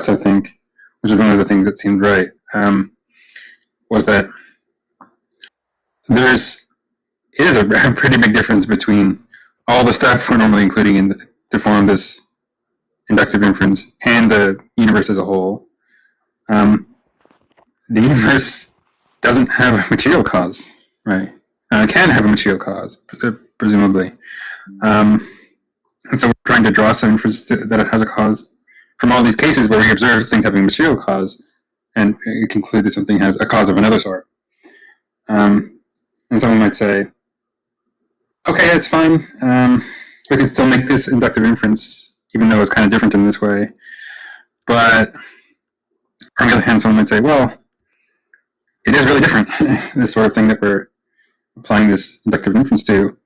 discussed, I think, which is one of the things that seemed right, was that it is a pretty big difference between all the stuff we're normally including to form this inductive inference and the universe as a whole. The universe doesn't have a material cause, right? It can have a material cause, presumably. And so we're trying to draw some inference that it has a cause from all these cases where we observe things having a material cause, and we conclude that something has a cause of another sort. And someone might say, okay, it's fine. We can still make this inductive inference, even though it's kind of different in this way. But on the other hand, someone might say, well, it is really different, this sort of thing that we're applying this inductive inference to.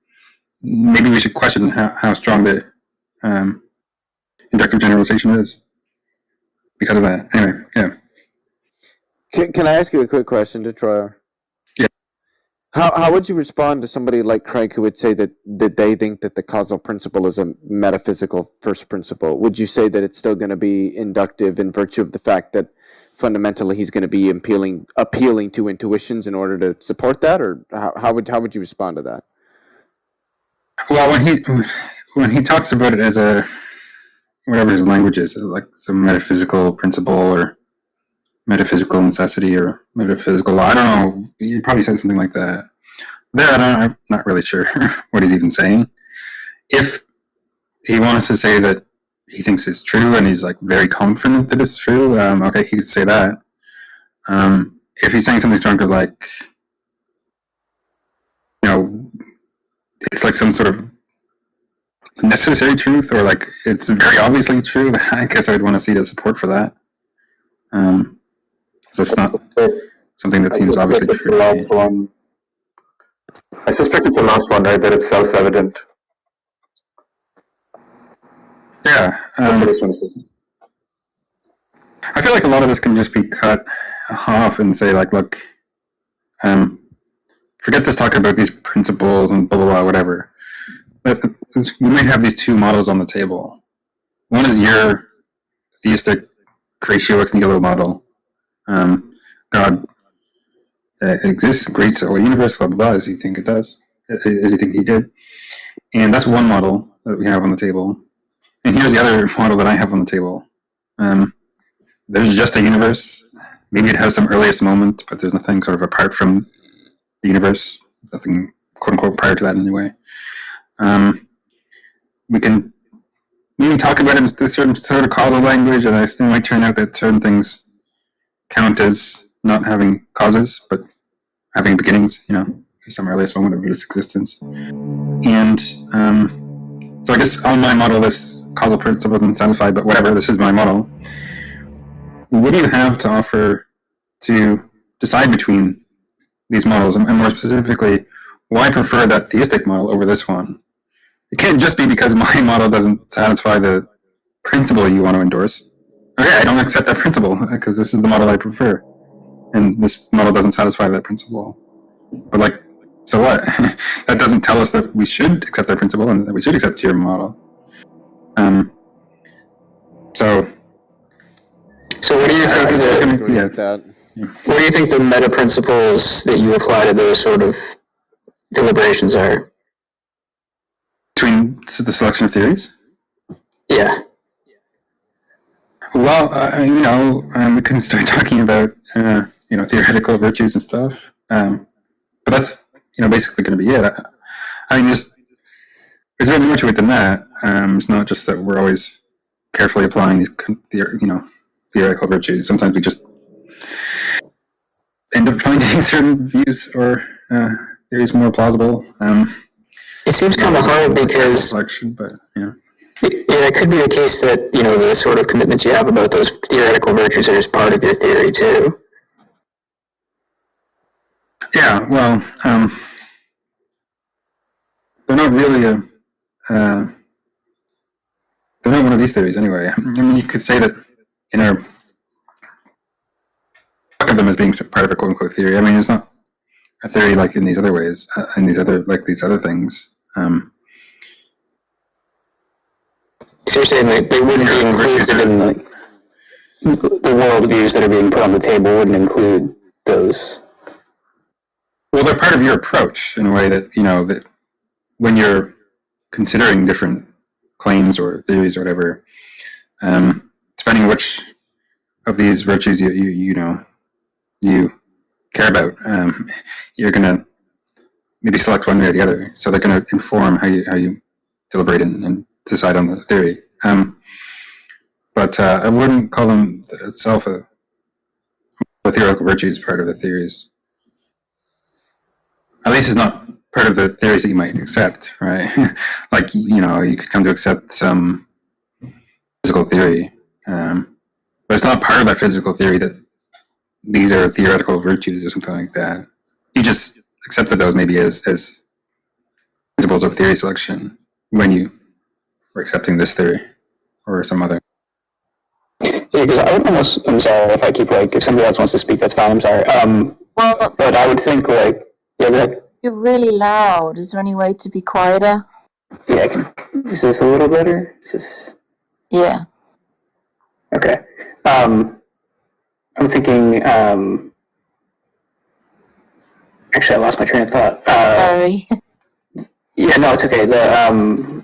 Maybe we should question how strong the inductive generalization is because of that. Anyway, yeah. Can I ask you a quick question, Detroit? Yeah. How would you respond to somebody like Craig who would say that they think that the causal principle is a metaphysical first principle? Would you say that it's still going to be inductive in virtue of the fact that fundamentally he's going to be appealing to intuitions in order to support that, or how would you respond to that? Well, when he talks about it as a whatever his language is, like some metaphysical principle or metaphysical necessity or metaphysical law, I don't know. He probably said something like that. I'm not really sure what he's even saying. If he wants to say that he thinks it's true and he's like very confident that it's true, okay, he could say that. If he's saying something stronger, like, it's like some sort of necessary truth, or like it's very obviously true, I guess I would want to see the support for that. So it's not something that seems obviously true. I suspect it's the last one, right? That it's self-evident. Yeah. I feel like a lot of this can just be cut off and say, like, look, forget this talk about these principles and blah, blah, blah, whatever. We might have these two models on the table. One is your theistic Horatio ex nihilo model. God exists, creates a universe, blah, blah, blah, as you think it does, as you think he did. And that's one model that we have on the table. And here's the other model that I have on the table. There's just a universe. Maybe it has some earliest moment, but there's nothing sort of apart from the universe. Nothing, quote unquote, prior to that anyway. We can maybe talk about it in a certain sort of causal language, and it might turn out that certain things count as not having causes, but having beginnings, some earliest moment of its existence. And so I guess on my model, this causal principle isn't satisfied, but whatever, this is my model. What do you have to offer to decide between these models? And more specifically, why prefer that theistic model over this one? It can't just be because my model doesn't satisfy the principle you want to endorse. Okay, I don't accept that principle because this is the model I prefer. And this model doesn't satisfy that principle. But like, so what? That doesn't tell us that we should accept that principle and that we should accept your model. So what do you think what do you think the meta principles that you apply to those sort of deliberations are? Between the selection of theories? Yeah. Well, we can start talking about theoretical virtues and stuff, but that's basically going to be it. I mean, there's a bit more to it than that. It's not just that we're always carefully applying these theoretical virtues. Sometimes we just end up finding certain views or theories more plausible. It seems kind of hard because but it could be the case that the sort of commitments you have about those theoretical virtues are just part of your theory too. Yeah, well, they're not really they're not one of these theories anyway. I mean, you could say that talk of them as being part of a quote-unquote theory. I mean, it's not a theory like in these other ways, in these other things. So you're saying they wouldn't be included in the worldviews that are being put on the table wouldn't include those. Well, they're part of your approach in a way that, that when you're considering different claims or theories or whatever, depending which of these virtues you care about, you're gonna maybe select one way or the other. So they're gonna inform how you deliberate and decide on the theory. But I wouldn't call them itself the theoretical virtues part of the theories. At least it's not part of the theories that you might accept, right? Like, you could come to accept some physical theory, but it's not part of that physical theory that these are theoretical virtues or something like that. You just accepted those maybe as principles of theory selection when you were accepting this theory or some other. Yeah, because I would almost, I'm sorry if I keep if somebody else wants to speak, that's fine, I'm sorry. But I would think yeah, go ahead. You're really loud. Is there any way to be quieter? Yeah, is this a little better? Is this? Yeah. Okay. I'm thinking, actually I lost my train of thought. Sorry. Yeah, no, it's okay. The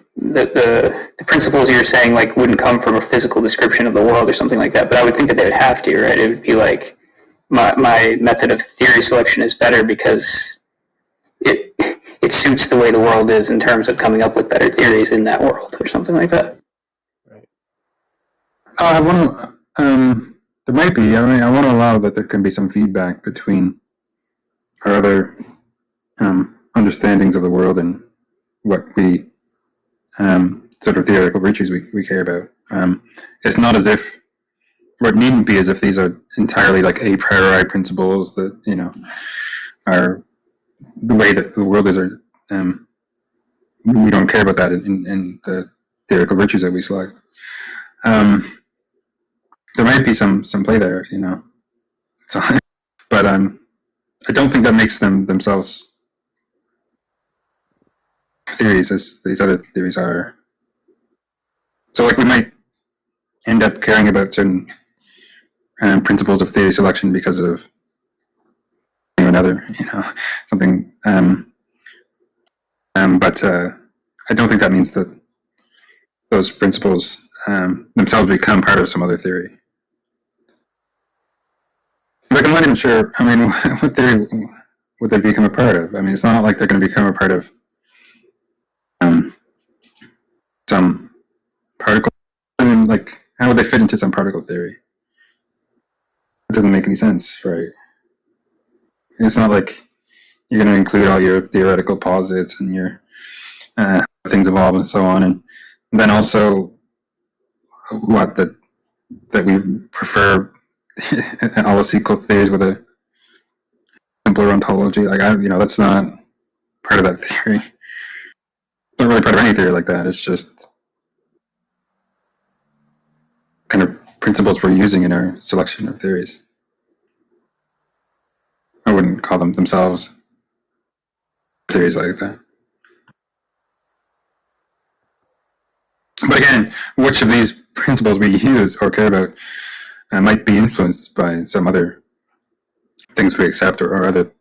principles you're saying wouldn't come from a physical description of the world or something like that, but I would think that they would have to, right? It would be like my method of theory selection is better because it suits the way the world is in terms of coming up with better theories in that world or something like that. Right. I want to. There might be. I mean, I want to allow that there can be some feedback between our other understandings of the world and what we sort of theoretical virtues we care about. It's not as if, or it needn't be as if these are entirely like a priori principles that are the way that the world is. Or we don't care about that in the theoretical virtues that we select. There might be some play there, So, but I don't think that makes them themselves theories as these other theories are. So, we might end up caring about certain principles of theory selection because of another, something. But I don't think that means that those principles themselves become part of some other theory. Like, I'm not even sure. I mean, what theory would they become a part of? I mean, it's not like they're going to become a part of some particle. I mean, how would they fit into some particle theory? It doesn't make any sense, right? It's not like you're going to include all your theoretical posits and your things evolve and so on, and then also that we prefer all else equal theories with a simpler ontology. That's not part of that theory. Not really part of any theory like that. It's just kind of principles we're using in our selection of theories. I wouldn't call them themselves theories like that. But again, which of these principles we use or care about might be influenced by some other things we accept or other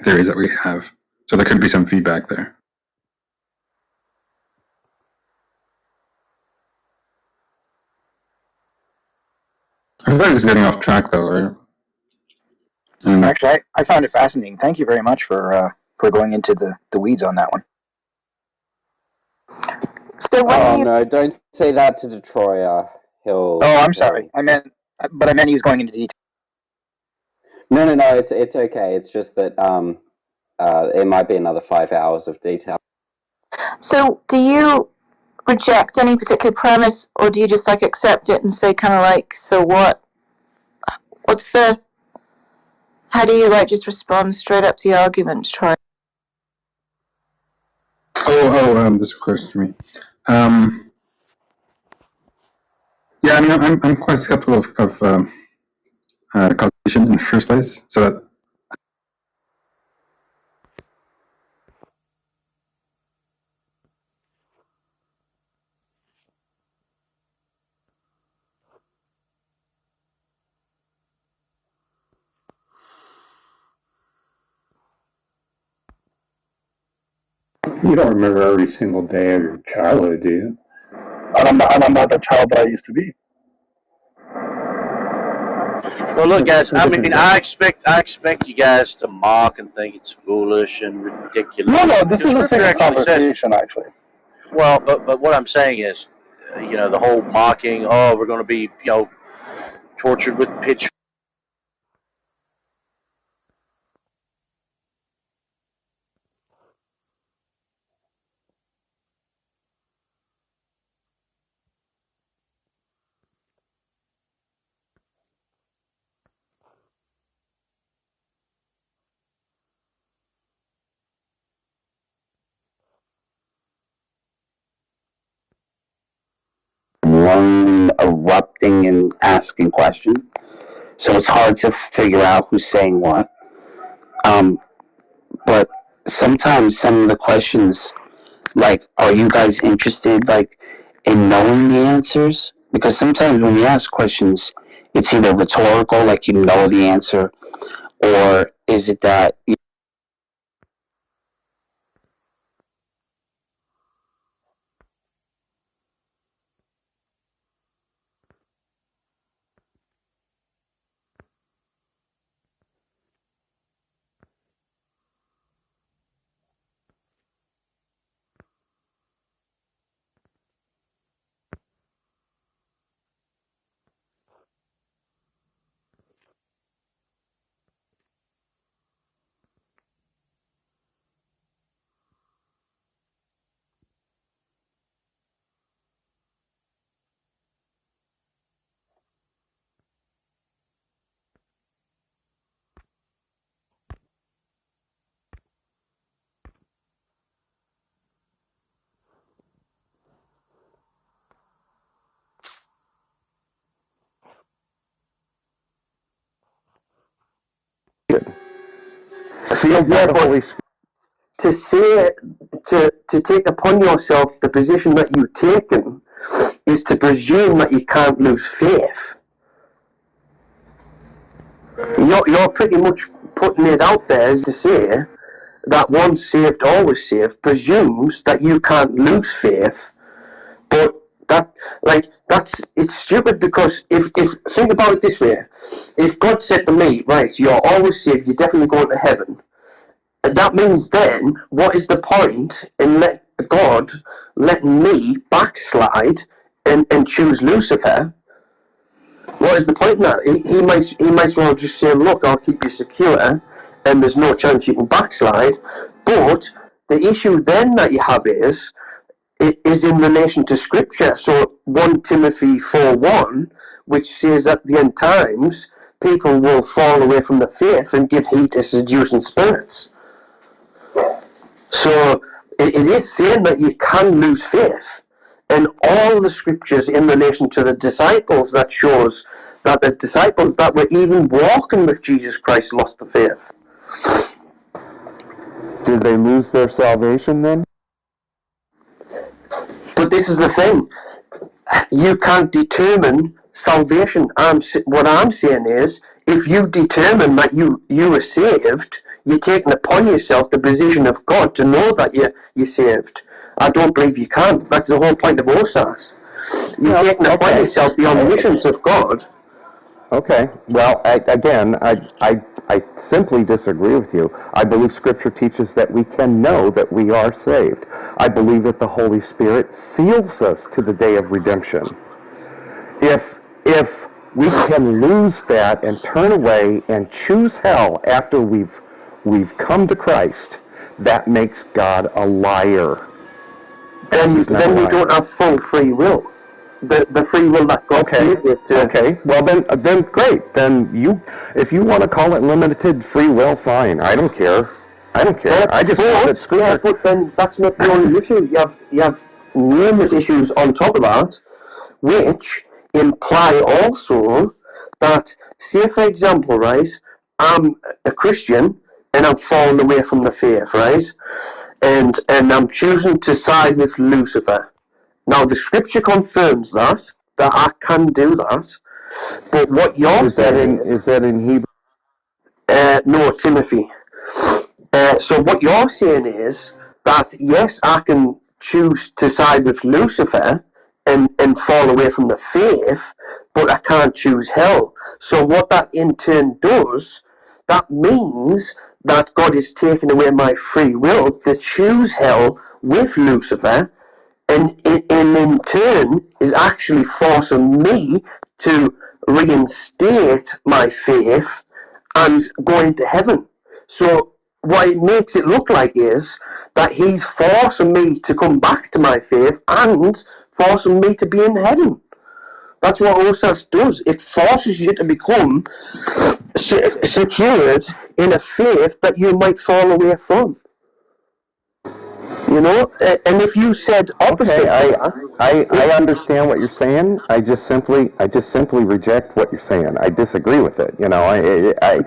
theories that we have. So there could be some feedback there. I feel like it's getting off track though, right? Actually, I found it fascinating. Thank you very much for going into the weeds on that one. So when no, don't say that to Detroit. He'll. Oh, I'm sorry. I meant he was going into detail. No. It's okay. It's just that it might be another 5 hours of detail. So do you reject any particular premise, or do you just accept it and say kind of so what? What's the? How do you just respond straight up to the argument to try? This question for me. Yeah, I mean, I'm quite skeptical of causation in the first place. So that You don't remember every single day of your childhood, do you? And I'm not the child that I used to be. Well, look, guys. I mean, I expect you guys to mock and think it's foolish and ridiculous. No, this is a serious Scripture actually says, conversation, actually. well, but what I'm saying is, the whole mocking. Oh, we're going to be, tortured with pitch. One erupting and asking questions, so it's hard to figure out who's saying what. But sometimes some of the questions, like, are you guys interested, like, in knowing the answers? Because sometimes when you ask questions, it's either rhetorical, like you know the answer, or is it that sealed by the Holy Spirit? To say, to take upon yourself the position that you've taken is to presume that you can't lose faith. You're pretty much putting it out there as to say that once saved, always saved presumes that you can't lose faith, but it's stupid, because if think about it this way, if God said to me, right, you're always saved, you're definitely going to heaven, that means then, what is the point in God letting me backslide and choose Lucifer? What is the point in that? He might as well just say, look, I'll keep you secure, and there's no chance you can backslide. But the issue then that you have is in relation to Scripture. So 1 Timothy 4:1, which says at the end times, people will fall away from the faith and give heed to seducing spirits. So it is saying that you can lose faith. And all the scriptures in relation to the disciples that shows that the disciples that were even walking with Jesus Christ lost the faith. Did they lose their salvation then? But this is the thing. You can't determine salvation. What I'm saying is, if you determine that you are saved, you're taking upon yourself the position of God to know that you're saved. I don't believe you can. That's the whole point of OSAS. You're taking upon yourself the omniscience of God. Okay. Well, I simply disagree with you. I believe Scripture teaches that we can know that we are saved. I believe that the Holy Spirit seals us to the day of redemption. If we can lose that and turn away and choose hell after we've come to Christ, that makes God a liar. Then we don't have full free will. The free will that God gave you to... Okay. Well, then great. Then if you want to call it limited free will, fine. I don't care. I just know that Scripture... Yeah, but then that's not the only issue. You have numerous issues on top of that, which imply also that, say for example, right, I'm a Christian and I'm falling away from the faith, right, and I'm choosing to side with Lucifer. Now the Scripture confirms that I can do that, but what you're saying is that in Hebrew? No, Timothy. So what you're saying is that yes, I can choose to side with Lucifer and fall away from the faith, but I can't choose hell. So what that in turn does, that means that God is taking away my free will to choose hell with Lucifer, and in turn is actually forcing me to reinstate my faith and go into heaven. So what it makes it look like is that he's forcing me to come back to my faith and forcing me to be in heaven. That's what OSAS does. It forces you to become secured in a faith that you might fall away from. You know, and if you said opposite, I understand what you're saying. I just simply reject what you're saying. I disagree with it. You know,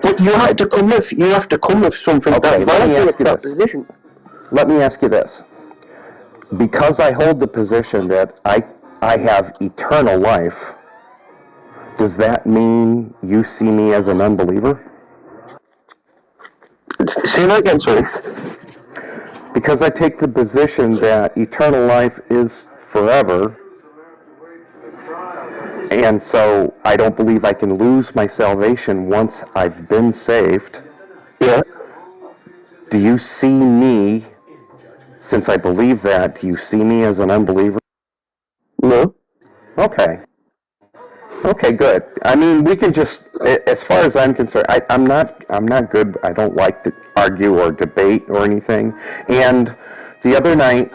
but you have to come with something that validates that position. Let me ask you this: because I hold the position that I have eternal life, does that mean you see me as an unbeliever? Say that again, sorry. Because I take the position that eternal life is forever, and so I don't believe I can lose my salvation once I've been saved. Yeah. Do you see me, since I believe that, do you see me as an unbeliever? No. Okay. Okay, good. I mean, we can just, as far as I'm concerned, I'm not good. I don't like to argue or debate or anything. And the other night,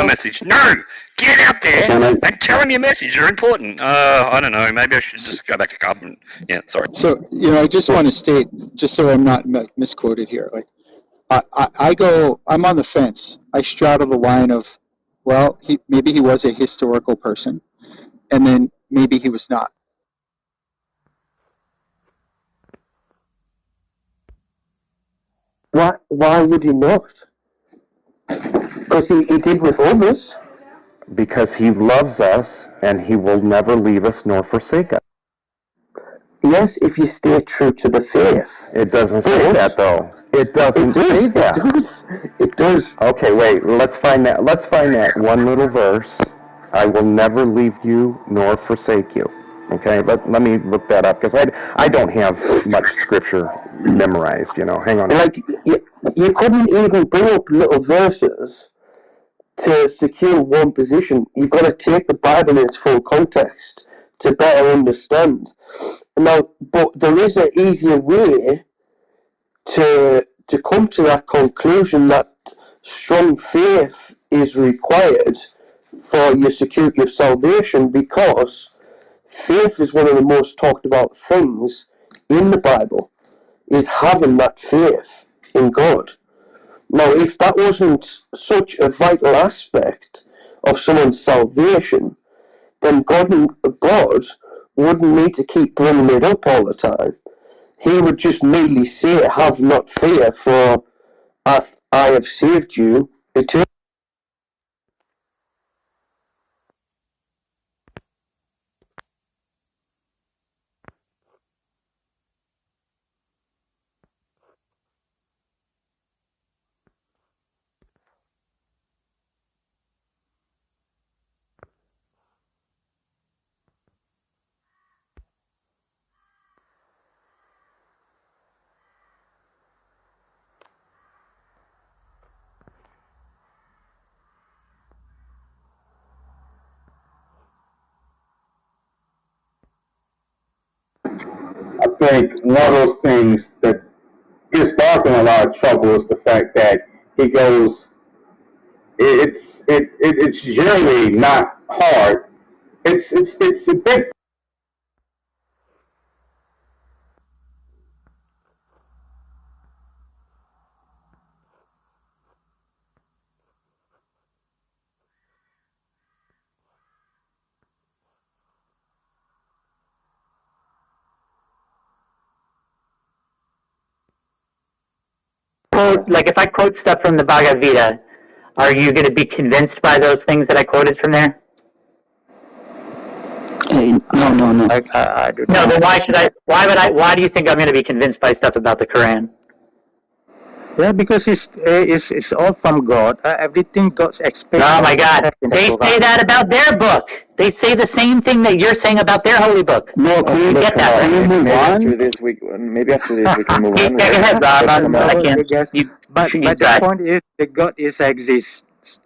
message. No! Get out there and tell him your message. You're important. I don't know. Maybe I should just go back to carbon. Yeah, sorry. So, I just want to state, just so I'm not misquoted here, like, I'm on the fence. I straddle the line of, well, maybe he was a historical person, and then maybe he was not. Why would he not? Because he did with others. because he loves us and he will never leave us nor forsake us. Yes, if you stay true to the faith. It doesn't say that, though. It doesn't say that. It does. Okay, wait. Let's find that. Let's find that one little verse. I will never leave you nor forsake you. Okay, let me look that up, because I don't have much scripture memorized, you know. Hang on. Like, you couldn't even bring up little verses to secure one position. You've got to take the Bible in its full context to better understand. Now, but there is an easier way to come to that conclusion that strong faith is required for your security of salvation, because faith is one of the most talked about things in the Bible, is having that faith in God. Now, if that wasn't such a vital aspect of someone's salvation, then God wouldn't need to keep bringing it up all the time. He would just merely say, "Have not fear, for I have saved you eternally." I think one of those things that gets Dark in a lot of trouble is the fact that he goes, it's generally not hard. It's a big. Like if I quote stuff from the Bhagavad Gita, are you going to be convinced by those things that I quoted from there? No. No, then why should I? Why do you think I'm going to be convinced by stuff about the Quran? Yeah, because it's all from God. Everything God's expected. Oh my God! They say that about their book. They say the same thing that you're saying about their holy book. No, can we get that? Maybe move after this we can move on. Go ahead, Rob. I can't. But the point is, the God is exists.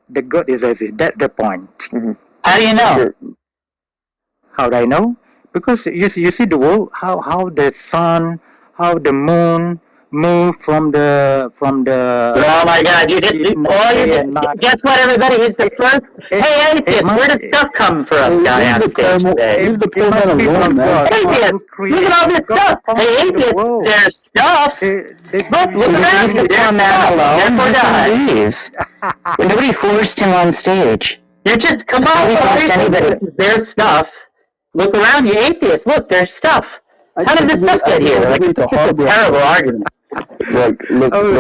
The God is exist. That's the point. Mm-hmm. How do you know? Sure. How do I know? Because you see the world, how the sun, how the moon move from the. Oh my God! Guess what, everybody? It's the first. Hey, atheist, where does stuff come from? Guy on stage today. Leave the poor man alone, man. Atheist, look at all this stuff. Hey, atheist, there's stuff. Look around you. There's stuff. Therefore, die. Nobody forced him on stage. You're just come on. There's stuff. Look around you, atheist. Look, there's stuff. How did this stuff get here? Like, it's a terrible argument. Look,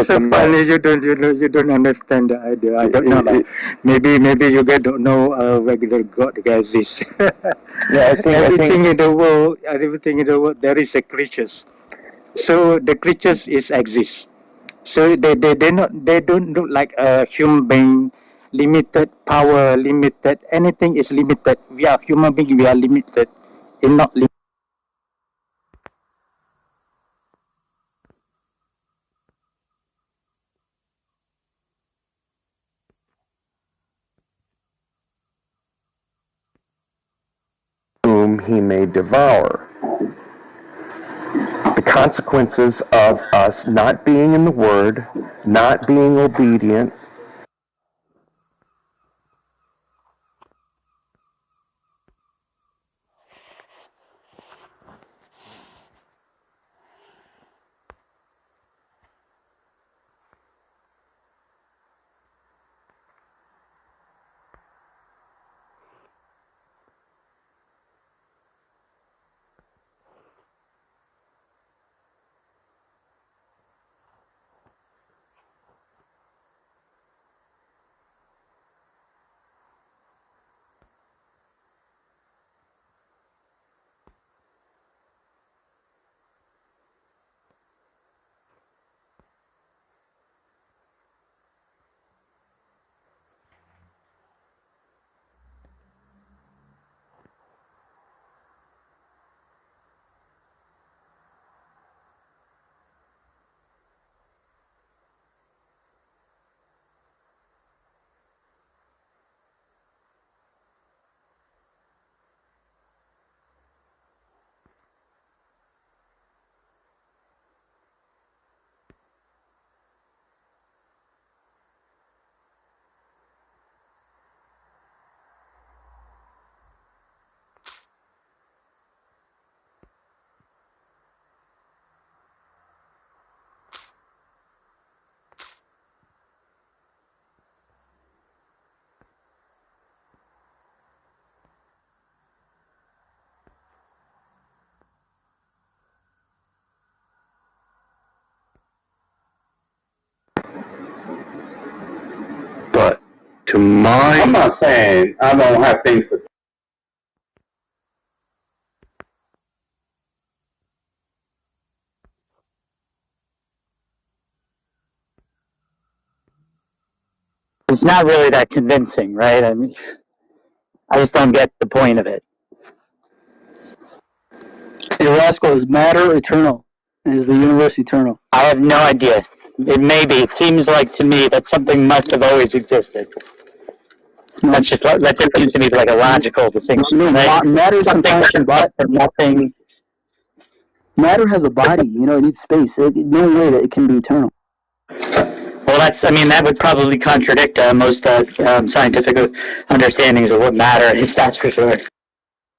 so funny. You don't understand the idea. I don't know. Maybe you guys don't know regular God exists. Yeah, I think everything in the world, there is a creatures. So the creatures exist. So they don't look like a human being. Limited power, limited anything is limited. We are human beings. We are limited, and not limited. Whom he may devour. The consequences of us not being in the Word, not being obedient, To my... I'm not saying I don't have things to... It's not really that convincing, right? I mean, I just don't get the point of it. Hey, Roscoe, is matter eternal? Is the universe eternal? I have no idea. It may be. It seems like to me that something must have always existed. That just seems to me like a logical distinction. No, right? matter Something sometimes doesn't come from nothing. Matter has a body. You know, it needs space. No way that it can be eternal. Well, that would probably contradict most scientific understandings of what matter is, that's for sure.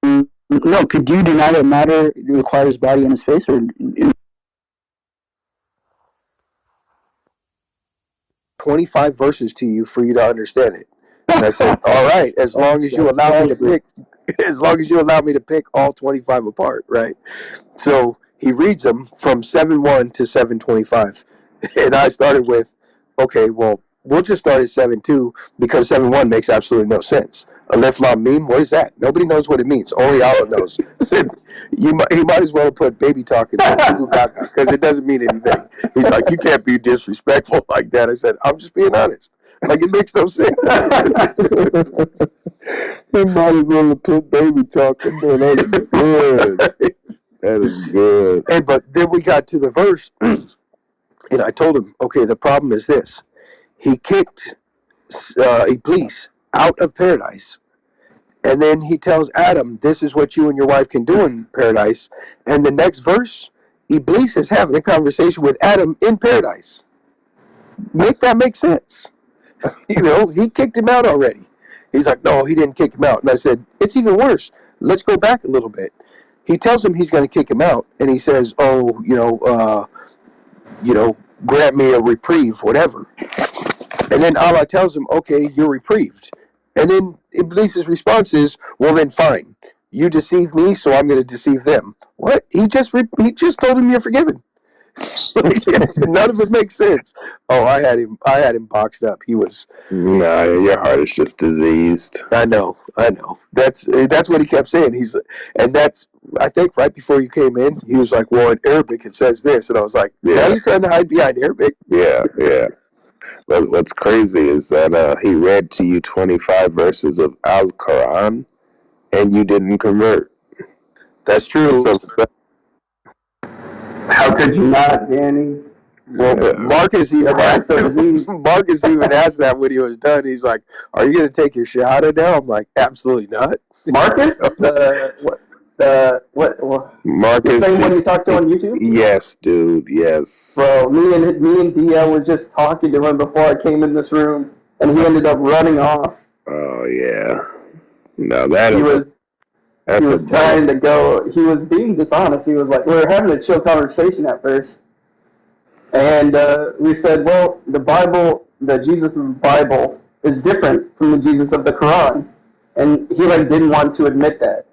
No, could you deny that matter requires body and space, or 25 verses to you for you to understand it. And I said, all right, as long as you allow me to pick all 25 apart, right? So he reads them from 7:1 to 7:25. And I started with, okay, well, we'll just start at 7:2 because 7:1 makes absolutely no sense. Alif Lam Mim, what is that? Nobody knows what it means. Only Allah knows. He might as well have put baby talk in because it doesn't mean anything. He's like, you can't be disrespectful like that. I said, I'm just being honest. Like, it makes no sense. He might as well have put baby talk in there. That is good. That is good. And, but then we got to the verse, and I told him, okay, the problem is this. He kicked Iblis out of paradise. And then he tells Adam, this is what you and your wife can do in paradise. And the next verse, Iblis is having a conversation with Adam in paradise. Make that make sense. You know, he kicked him out already. He's like, no, he didn't kick him out. And I said, it's even worse. Let's go back a little bit. He tells him he's going to kick him out. And he says, oh, grant me a reprieve, whatever. And then Allah tells him, okay, you're reprieved. And then Iblis' response is, well, then fine. You deceive me, so I'm going to deceive them. What? He just told him you're forgiven. None of it makes sense. Oh, I had him boxed up. He was. Nah, your heart is just diseased. I know. That's what he kept saying. I think right before you came in, he was like, well, in Arabic it says this. And I was like, now you're trying to hide behind Arabic? Yeah. What's crazy is that he read to you 25 verses of Al-Quran, and you didn't convert. That's true. So, how could you not, Danny? Well, Marcus even asked that when he was done. He's like, are you going to take your shahada now? I'm like, absolutely not. Marcus? Marcus, the same one you talked to on YouTube? Yes, dude, yes. Bro, me and DL were just talking to him before I came in this room, and he ended up running off. Oh, yeah. No, he was trying to go. He was being dishonest. He was like, we were having a chill conversation at first, and we said, well, the Bible, the Jesus of the Bible, is different from the Jesus of the Quran, and he didn't want to admit that.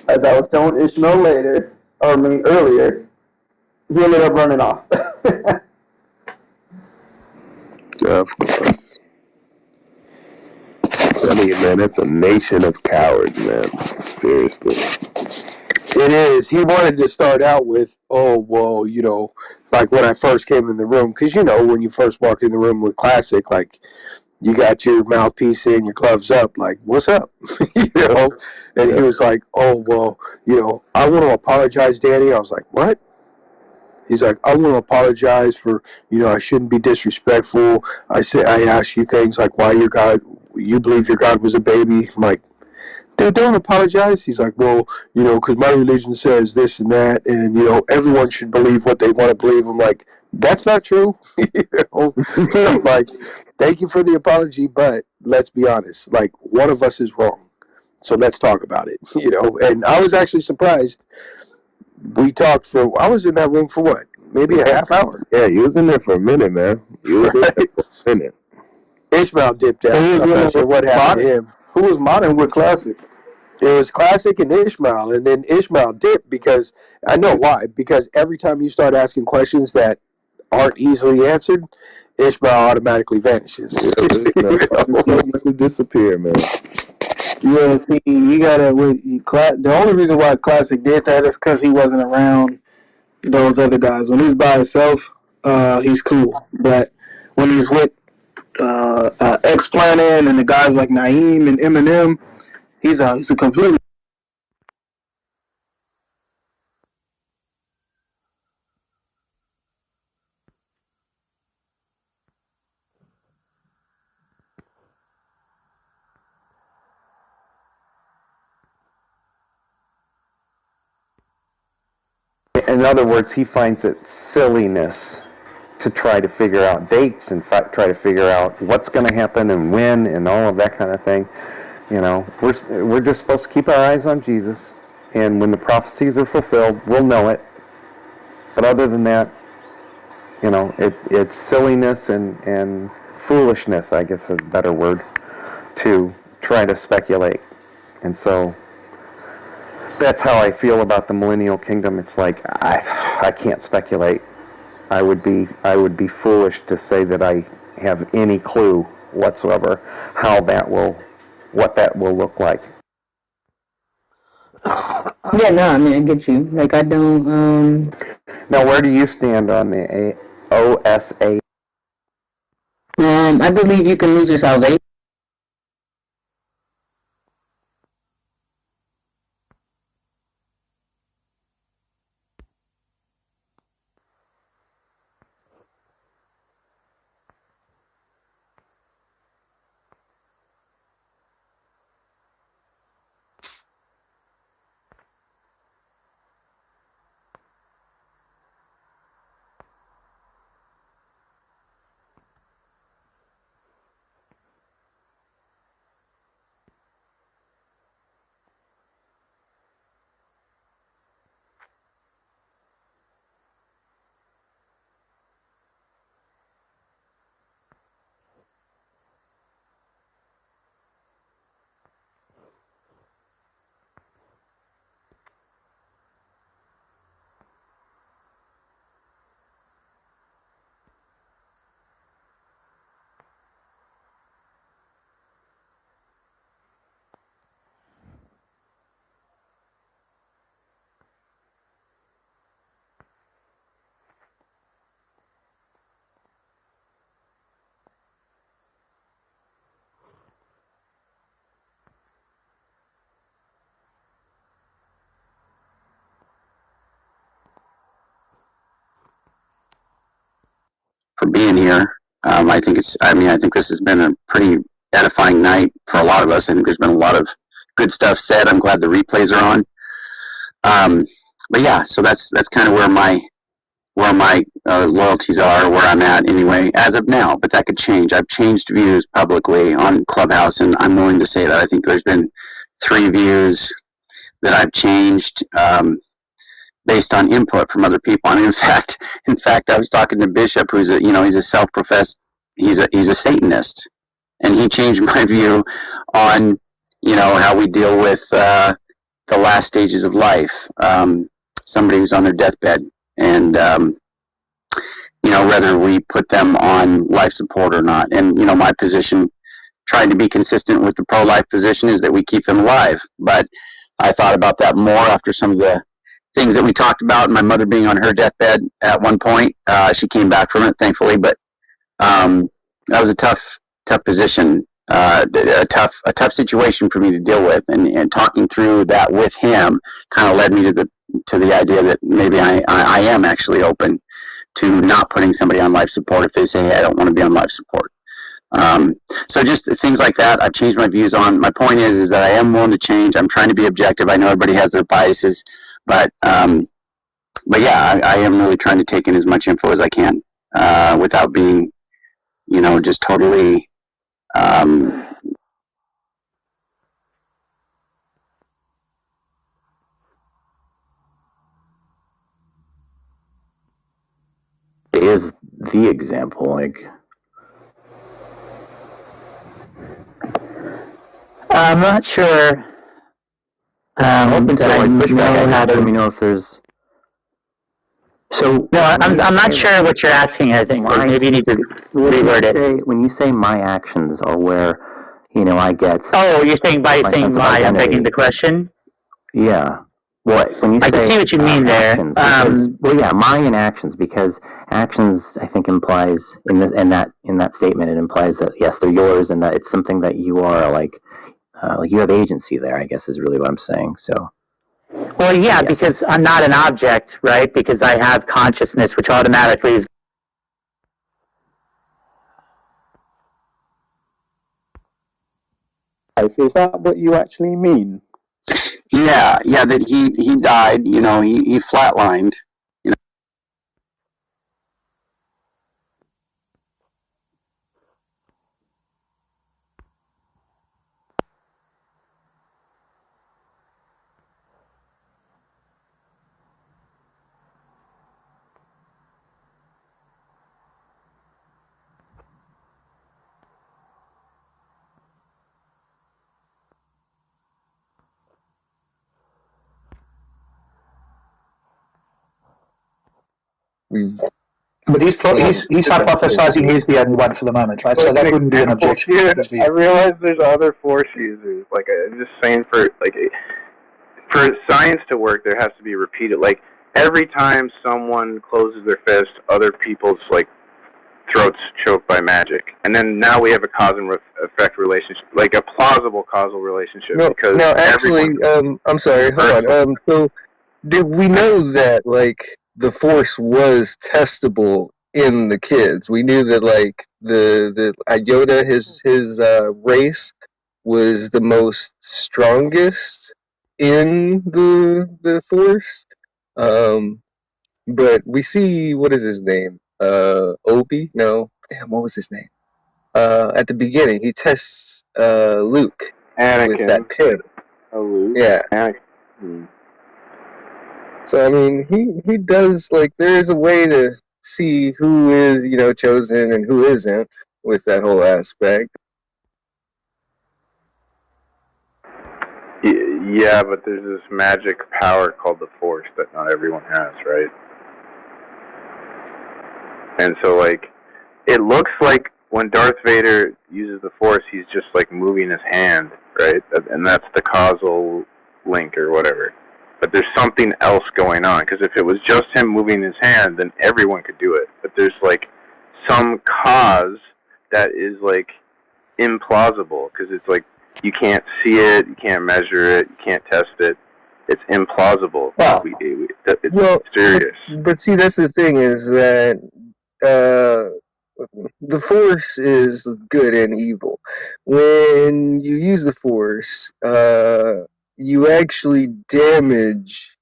As I was telling Ishmael earlier, he ended up running off. Of course. I'm telling you, man, it's a nation of cowards, man. Seriously. It is. He wanted to start out with, oh, well, like when I first came in the room, because, when you first walk in the room with Classic, you got your mouthpiece in, your gloves up, like, what's up? And he was like, oh, well, I want to apologize, Danny. I was like, what? He's like, I want to apologize for, I shouldn't be disrespectful. I asked you things like why you believe your God was a baby. I'm like, dude, don't apologize. He's like, well, because my religion says this and that, and, everyone should believe what they want to believe. I'm like, that's not true. I'm like, thank you for the apology, but let's be honest. One of us is wrong. So let's talk about it, And I was actually surprised. We talked I was in that room for what? Maybe a half hour. Yeah, you was in there for a minute, man. You was in there for a minute. Ishmael dipped out. I'm not sure what happened to him. Who was modding with Classic? It was Classic and Ishmael, and then Ishmael dipped because I know why. Because every time you start asking questions that aren't easily answered, Ishmael automatically vanishes. Automatically disappear, man. Yeah, see, you gotta. The only reason why Classic did that is because he wasn't around those other guys. When he's by himself, he's cool. But when he's with X-Planet and the guys like Naeem and Eminem, he's a completely. In other words, he finds it silliness to try to figure out dates and try to figure out what's going to happen and when and all of that kind of thing. You know, we're just supposed to keep our eyes on Jesus, and when the prophecies are fulfilled, we'll know it. But other than that, you know, it's silliness and foolishness, I guess is a better word, to try to speculate. And so that's how I feel about the millennial kingdom. It's like I can't speculate. I would be foolish to say that I have any clue whatsoever what that will look like. Yeah, no, I mean, I get you. Like, I don't, Now, where do you stand on the OSA? I believe you can lose your salvation. For being here. I think this has been a pretty edifying night for a lot of us. I think there's been a lot of good stuff said. I'm glad the replays are on. But yeah, so that's kind of where my loyalties are, where I'm at anyway, as of now. But that could change. I've changed views publicly on Clubhouse, and I'm willing to say that. I think there's been 3 views that I've changed. Based on input from other people. I mean, in fact, I was talking to Bishop, who's he's a self-professed, he's a Satanist, and he changed my view on, how we deal with the last stages of life. Somebody who's on their deathbed, and whether we put them on life support or not. And my position, trying to be consistent with the pro-life position, is that we keep them alive. But I thought about that more after some of the things that we talked about, my mother being on her deathbed at one point. She came back from it, thankfully, but that was a tough position, a tough situation for me to deal with, and talking through that with him kind of led me to the idea that maybe I am actually open to not putting somebody on life support if they say, hey, I don't want to be on life support. So just things like that, I've changed my views on. My point is that I am willing to change. I'm trying to be objective. I know everybody has their biases. But yeah, I am really trying to take in as much info as I can without being, just totally. Is the example, like. I'm not sure Open to that I like pushback. know how Let me to. know if there's. So No, I'm not sure what you're asking. I think like, maybe you need to reword it. When you say my actions are where, I get. Oh, you're saying by my saying sense of my, I'm thinking identity. the question. Yeah. What when you I say can see what you mean there. actions, because, my and actions, because actions I think implies in that statement it implies that yes they're yours and that it's something that you are like you have agency there. I guess is really what I'm saying. So. Well, yeah, because I'm not an object, right? Because I have consciousness, which automatically is. Is that what you actually mean? Yeah, that he died, he flatlined. But he's hypothesizing he's the only one for the moment, right? So that wouldn't be an objection. Yeah, I realize there's other force users. Like, I'm just saying for science to work, there has to be repeated. Like, every time someone closes their fist, other people's, throats choked by magic. And then now we have a cause and effect relationship, like a plausible causal relationship. No, actually, I'm sorry, hold on. So, did we know that, the Force was testable in the kids? We knew that, the Yoda, his race was the most strongest in the Force. But we see, what is his name? Obi? No. Damn, what was his name? At the beginning, he tests Luke Anakin. with that pin. Oh, Luke? Yeah. Anakin. So, I mean, he does, there is a way to see who is, chosen and who isn't with that whole aspect. Yeah, but there's this magic power called the Force that not everyone has, right? And so, it looks like when Darth Vader uses the Force, he's just, moving his hand, right? And that's the causal link or whatever. But there's something else going on, because if it was just him moving his hand, then everyone could do it. But there's, some cause that is, implausible, because it's, you can't see it, you can't measure it, you can't test it. It's implausible. Well, it's mysterious. But see, that's the thing, is that the Force is good and evil. When you use the Force, you actually damage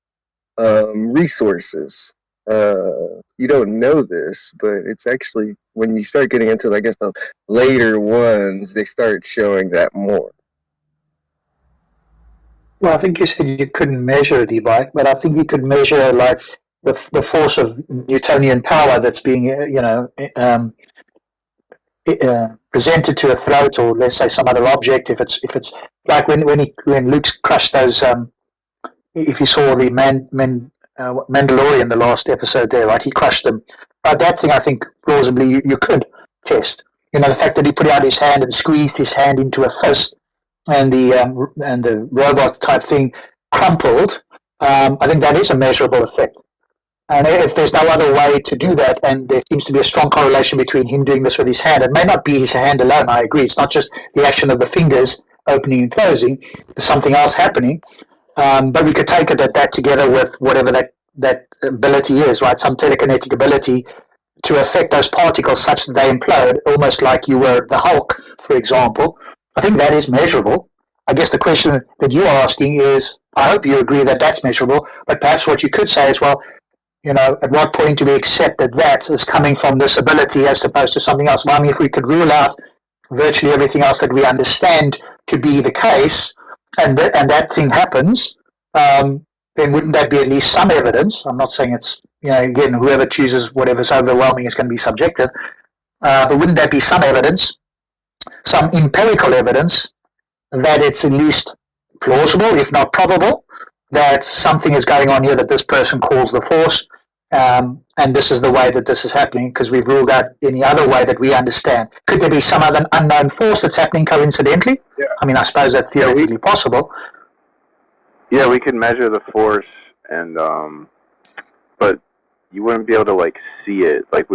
resources. You don't know this, but it's actually, when you start getting into, I guess, the later ones, they start showing that more. Well, I think you said you couldn't measure it, E-Bike, but I think you could measure the force of Newtonian power that's being presented to a throat, or let's say some other object. If it's like when Luke crushed those. If you saw the Mandalorian, the last episode there, right? He crushed them. That thing, I think, plausibly you could test. The fact that he put out his hand and squeezed his hand into a fist, and the robot type thing crumpled. I think that is a measurable effect. And if there's no other way to do that, and there seems to be a strong correlation between him doing this with his hand, it may not be his hand alone. I agree. It's not just the action of the fingers opening and closing. There's something else happening. But we could take it that together with whatever that ability is, right? Some telekinetic ability to affect those particles such that they implode, almost like you were the Hulk, for example. I think that is measurable. I guess the question that you're asking is, I hope you agree that that's measurable, but perhaps what you could say is, well, at what point do we accept that is coming from this ability as opposed to something else? Well, I mean, if we could rule out virtually everything else that we understand to be the case, and that thing happens, then wouldn't that be at least some evidence? I'm not saying it's, again, whoever chooses whatever's overwhelming is going to be subjective, but wouldn't that be some evidence, some empirical evidence, that it's at least plausible, if not probable, that something is going on here that this person calls the force, and this is the way that this is happening because we've ruled out any other way that we understand. Could there be some other unknown force that's happening coincidentally? Yeah. I mean, I suppose that's theoretically possible. Yeah, we could measure the force, and but you wouldn't be able to like see it. Like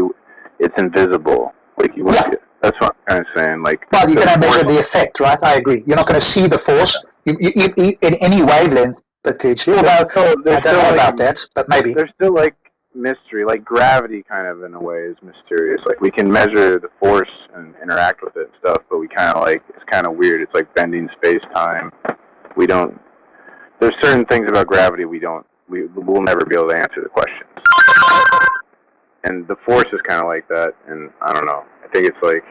it's invisible. Like you wouldn't. Yeah. That's what I'm kind of saying. Like, well, you're going to measure the effect, right? I agree. You're not going to see the force in any wavelength potentially. Although I don't know about that, but maybe there's still like mystery. Like gravity, kind of in a way, is mysterious. Like we can measure the force and interact with it and stuff, but we kind of like it's kind of weird. It's like bending space time. We don't. There's certain things about gravity we'll never be able to answer the questions. And the force is kind of like that, and I don't know. I think it's like,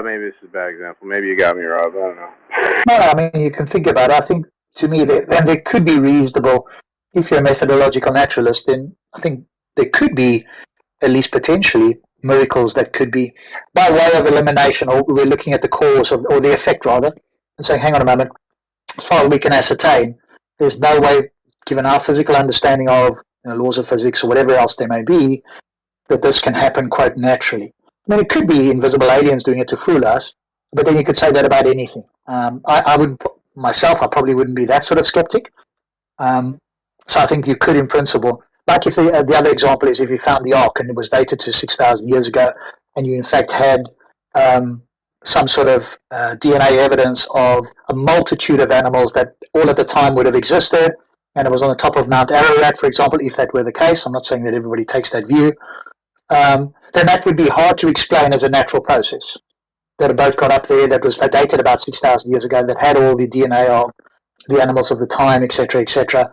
maybe this is a bad example. Maybe you got me, Rob. I don't know. No, I mean, you can think about it. I think, to me, and they could be reasonable. If you're a methodological naturalist, then I think there could be, at least potentially, miracles that could be, by way of elimination, or we're looking at the cause, or the effect, rather, and saying, hang on a moment, as far as we can ascertain, there's no way, given our physical understanding of laws of physics or whatever else there may be, that this can happen quite naturally. I mean, it could be invisible aliens doing it to fool us, but then you could say that about anything. I wouldn't, myself, I probably wouldn't be that sort of skeptic. So I think you could, in principle, like if the other example is if you found the Ark and it was dated to 6,000 years ago, and you in fact had some sort of DNA evidence of a multitude of animals that all at the time would have existed, and it was on the top of Mount Ararat, for example, if that were the case. I'm not saying that everybody takes that view. Then that would be hard to explain as a natural process. That a boat got up there that was dated about 6,000 years ago, that had all the DNA of the animals of the time, etc., etc.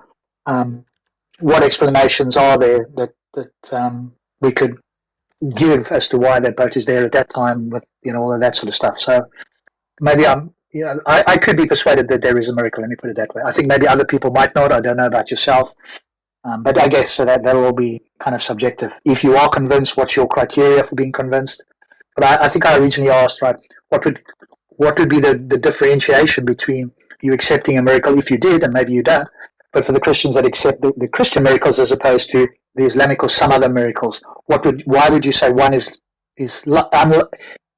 What explanations are there that we could give as to why that boat is there at that time with all of that sort of stuff? So maybe I could be persuaded that there is a miracle. Let me put it that way. I think maybe other people might not. I don't know about yourself. But I guess so that will be kind of subjective. If you are convinced, what's your criteria for being convinced? But I think I originally asked, right, what would be the differentiation between you accepting a miracle if you did, and maybe you don't, but for the Christians that accept the Christian miracles as opposed to the Islamic or some other miracles, why would you say one is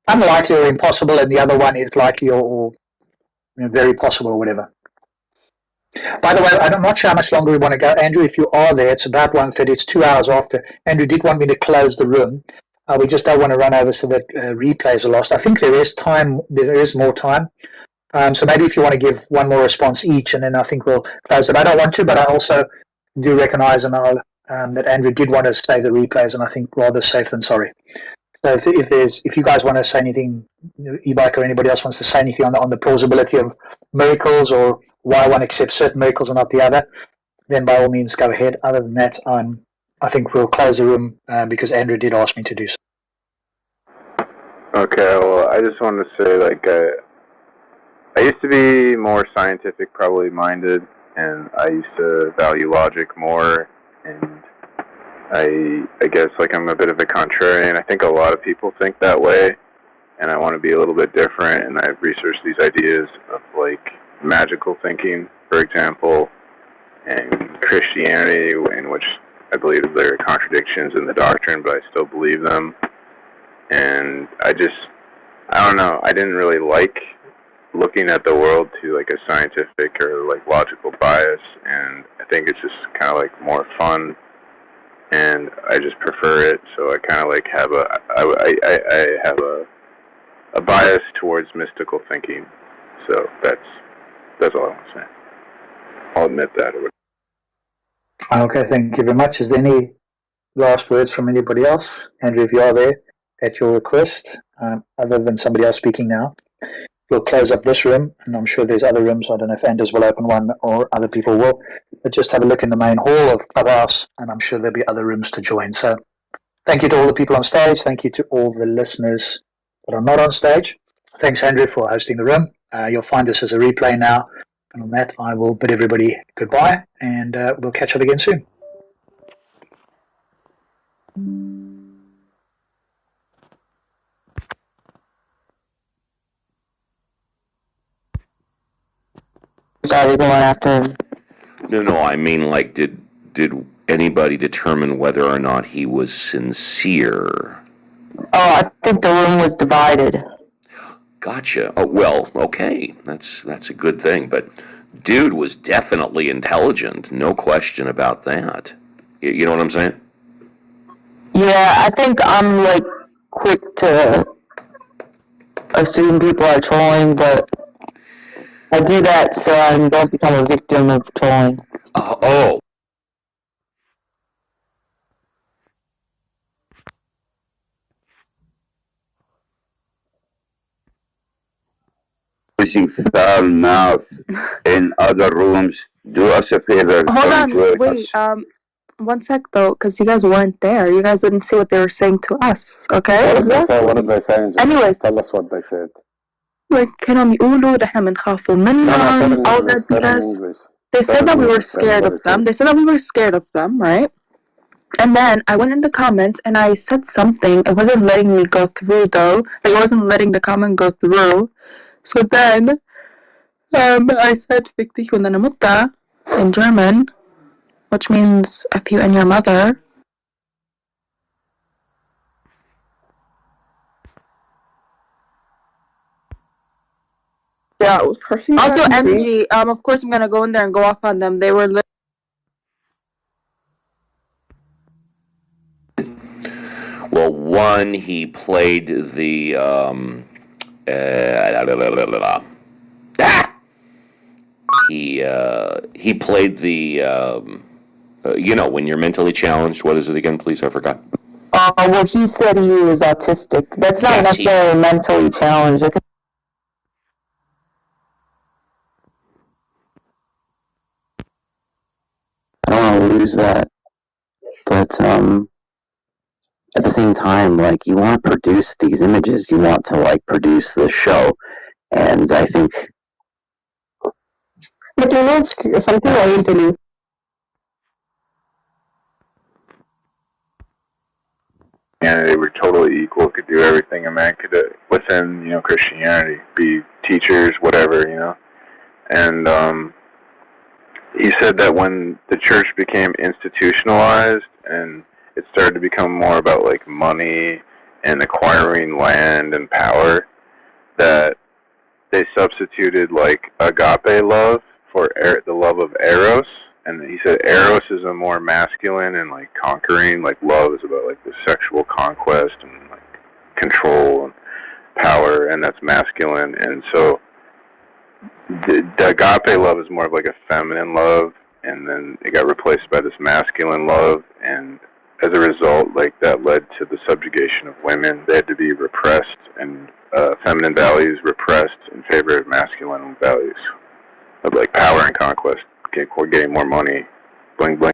unlikely or impossible, and the other one is likely or very possible or whatever? By the way, I'm not sure how much longer we want to go. Andrew, if you are there, it's about 1:30. It's 2 hours after. Andrew did want me to close the room. We just don't want to run over so that replays are lost. I think there is time. There is more time. So maybe if you want to give one more response each, and then I think we'll close it. I don't want to, but I also do recognize that Andrew did want to save the replays, and I think rather safe than sorry. So if you guys want to say anything, E-Bike or anybody else wants to say anything on the plausibility of miracles or why one accepts certain miracles or not the other, then by all means go ahead. Other than that, I think we'll close the room because Andrew did ask me to do so. Okay, well, I just wanted to say, like, I used to be more scientific, probably minded, and I used to value logic more, and I guess, like, I'm a bit of a contrarian. I think a lot of people think that way, and I want to be a little bit different, and I've researched these ideas of, like, magical thinking, for example, and Christianity, in which I believe there are contradictions in the doctrine, but I still believe them. And I don't know, I didn't really like looking at the world to like a scientific or like logical bias, and I think it's just kind of like more fun, and I just prefer it. So I kind of like have I have a bias towards mystical thinking. So that's all I want to say. I'll admit that. Okay, thank you very much. Is there any last words from anybody else? Andrew, if you are there, at your request, other than somebody else speaking now, we'll close up this room, and I'm sure there's other rooms. I don't know if Anders will open one or other people will, but just have a look in the main hall of Clubhouse, and I'm sure there'll be other rooms to join. So thank you to all the people on stage. Thank you to all the listeners that are not on stage. Thanks, Andrew, for hosting the room. You'll find this as a replay now. And on that, I will bid everybody goodbye, and we'll catch up again soon. started going after him. No, I mean, like, did anybody determine whether or not he was sincere? Oh, I think the room was divided. Gotcha. Oh, well, okay, that's a good thing, but dude was definitely intelligent, no question about that. You know what I'm saying? Yeah, I think I'm like quick to assume people are trolling, but I do that so I don't become a victim of trolling. Oh. Using foul mouth in other rooms. Do us a favor. Hold don't join on, wait, us. one sec though, because you guys weren't there. You guys didn't see what they were saying to us, okay? What did they say? Anyways. Tell us what they said. Like, كانوا يقولوا ده احنا بنخافوا منهم, all that because they said that we were scared of them. They said that we were scared of them, right? And then I went in the comments and I said something. It wasn't letting me go through though. Like, it wasn't letting the comment go through. So then, I said "Fick dich und deine Mutter" in German, which means "F you and your mother." Yeah, it was crushing. Also, MG, of course I'm gonna go in there and go off on them. They were Well, one, he played the he played the you know, when you're mentally challenged. What is it again, please? I forgot. Well, he said he was autistic. That's not necessarily mentally challenged. I don't want to lose that, but at the same time, like, you want to produce these images, you want to like produce the show, and I think. But you know, something I will tell you. And they were totally equal, could do everything a man could do within, you know, Christianity, be teachers, whatever, you know. And he said that when the church became institutionalized and it started to become more about like money and acquiring land and power, that they substituted like agape love for the love of eros. And he said eros is a more masculine and like conquering, like love is about like the sexual conquest and like control and power, and that's masculine. And so the agape love is more of like a feminine love, and then it got replaced by this masculine love, and as a result, like, that led to the subjugation of women. They had to be repressed, and feminine values repressed in favor of masculine values of like power and conquest, getting more money, bling bling.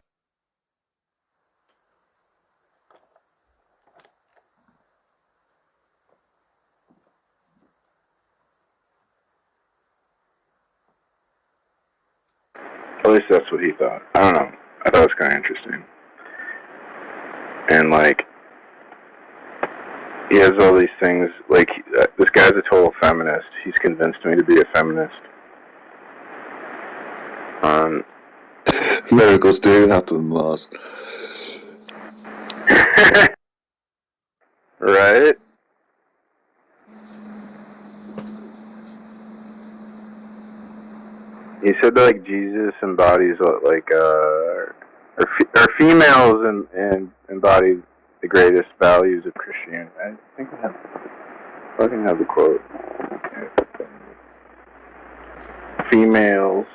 At least that's what he thought. I don't know. I thought it was kind of interesting. And, like, he has all these things. Like, this guy's a total feminist. He's convinced me to be a feminist. Miracles do happen, Mars. Right? He said that, like, Jesus embodies, like, or females and embody the greatest values of Christianity. I think I have the quote. Okay. Females.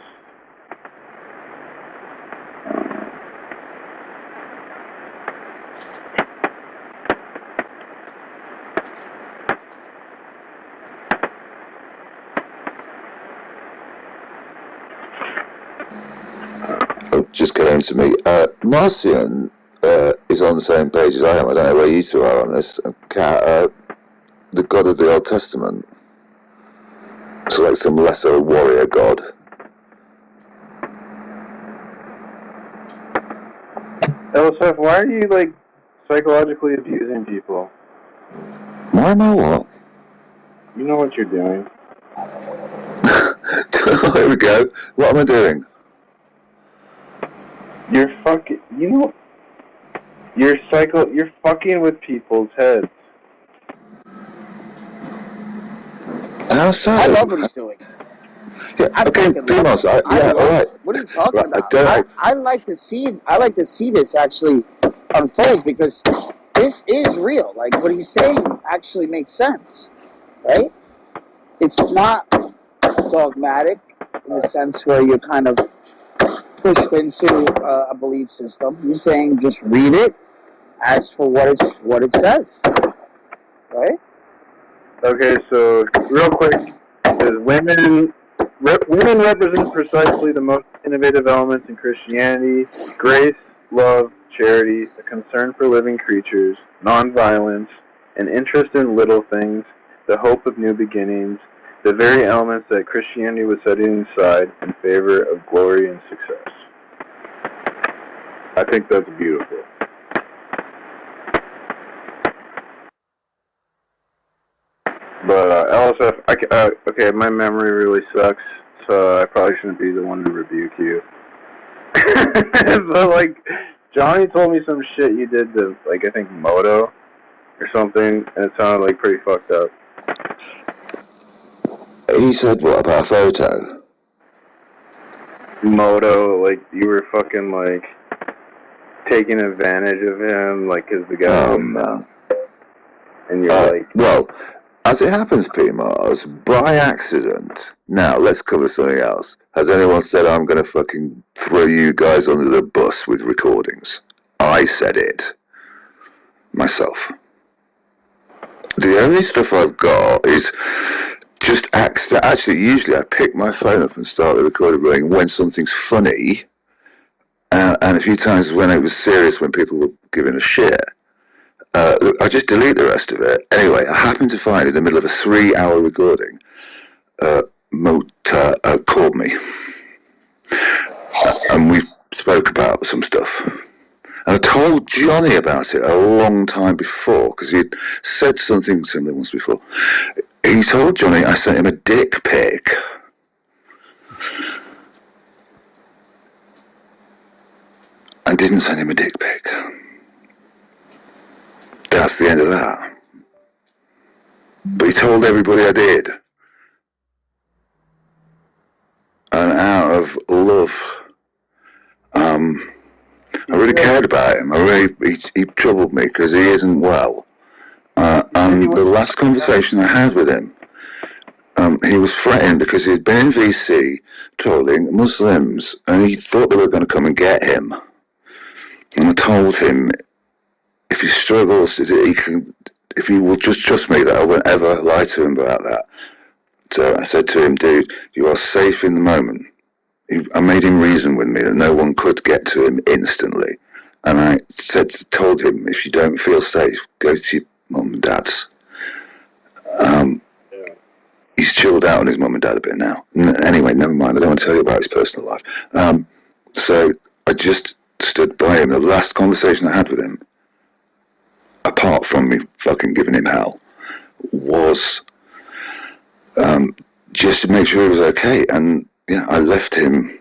Just came to me. Marcion is on the same page as I am. I don't know where you two are on this. The God of the Old Testament. It's like some lesser warrior god. Eloseph, why are you, like, psychologically abusing people? Why am I what? You know what you're doing. Here we go. What am I doing? You're fucking. You know. You're fucking with people's heads. How so? I love what he's doing. Yeah, okay, Primos, alright. What are you talking Right, about? I like to see this actually unfold because this is real. Like what he's saying actually makes sense, right? It's not dogmatic in the sense where you're kind of pushed into a belief system. He's saying just read it as for what it says, right? Okay, so real quick, women represent precisely the most innovative elements in Christianity: grace, love, charity, a concern for living creatures, nonviolence, an interest in little things, the hope of new beginnings, the very elements that Christianity was setting aside in favor of glory and success. I think that's beautiful. But LSF, okay, my memory really sucks, so I probably shouldn't be the one to rebuke you. But like, Johnny told me some shit you did to, like, I think Moto or something, and it sounded like pretty fucked up. He said what about a photo? Moto, like, you were fucking, like, taking advantage of him, like, cause the guy... Oh, man. And you're like... Well, as it happens, P-Mars, by accident, now let's cover something else. Has anyone said I'm going to fucking throw you guys under the bus with recordings? I said it. Myself. The only stuff I've got is just accident. Actually, usually I pick my phone up and start the recording going when something's funny, and a few times when it was serious, when people were giving a shit. I just delete the rest of it. Anyway, I happened to find in the middle of a 3-hour recording, Mota called me, and we spoke about some stuff. And I told Johnny about it a long time before, because he'd said something similar once before. He told Johnny I sent him a dick pic. I didn't send him a dick pic. That's the end of that. But he told everybody I did. And out of love, I really cared about him. He troubled me because he isn't well. And the last conversation I had with him, he was threatened because he'd been in VC trolling Muslims, and he thought they were going to come and get him. And I told him, if he struggles, if he will just trust me, that I won't ever lie to him about that. So I said to him, dude, you are safe in the moment. I made him reason with me that no one could get to him instantly. And I told him, if you don't feel safe, go to your mum and dad's. He's chilled out on his mum and dad a bit now. Anyway, never mind. I don't want to tell you about his personal life. So I just stood by him. The last conversation I had with him, apart from me fucking giving him hell, was just to make sure he was okay. And yeah, I left him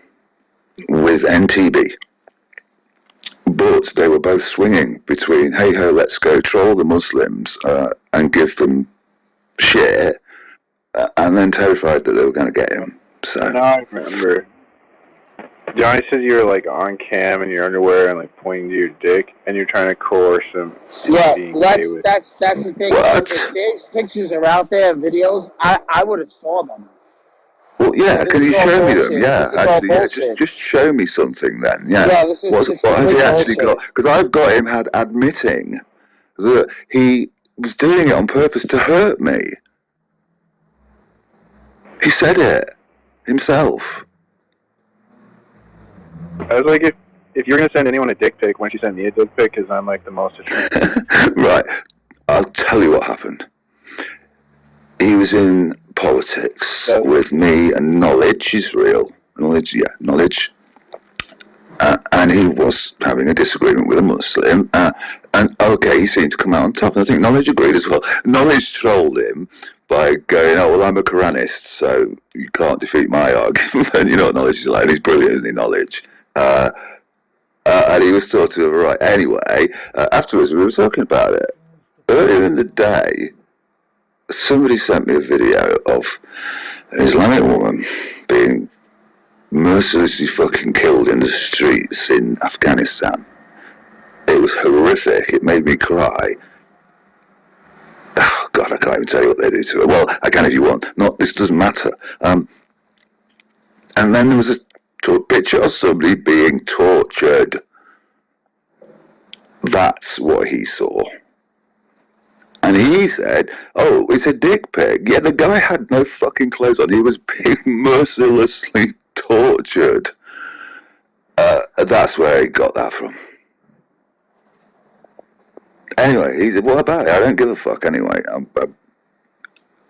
with NTB. But they were both swinging between, hey ho, let's go troll the Muslims and give them shit, and then terrified that they were going to get him. So now I remember. Johnny says you were like on cam in your underwear and like pointing to your dick, and you're trying to coerce him. Yeah, that's the thing. What? If these pictures are out there, videos, I would have saw them. well, yeah, can you show me them? Yeah, This is all actually, yeah, bullshit. just show me something then. Yeah, Yeah, this is what just has he complete actually bullshit. got? Because I've got him admitting that he was doing it on purpose to hurt me. He said it himself. I was like, if you're gonna send anyone a dick pic, why don't you send me a dick pic? Because I'm like the most attractive. Right, I'll tell you what happened. He was in politics with me, and knowledge is real. Knowledge. And he was having a disagreement with a Muslim, and okay, he seemed to come out on top, and I think Knowledge agreed as well. Knowledge trolled him, by going, oh, well, I'm a Quranist, so you can't defeat my argument. And you know what knowledge is like, and he's brilliant in knowledge. And he was sort of right. Anyway, afterwards we were talking about it. Earlier in the day, somebody sent me a video of an Islamic woman being mercilessly fucking killed in the streets in Afghanistan. It was horrific. It made me cry. Oh, God, I can't even tell you what they do to her. Well, I can if you want. This doesn't matter. And then there was a picture of somebody being tortured. That's what he saw. And he said, oh, it's a dick pic. Yeah, the guy had no fucking clothes on. He was being mercilessly tortured. That's where he got that from. Anyway, he said, what about it? I don't give a fuck anyway.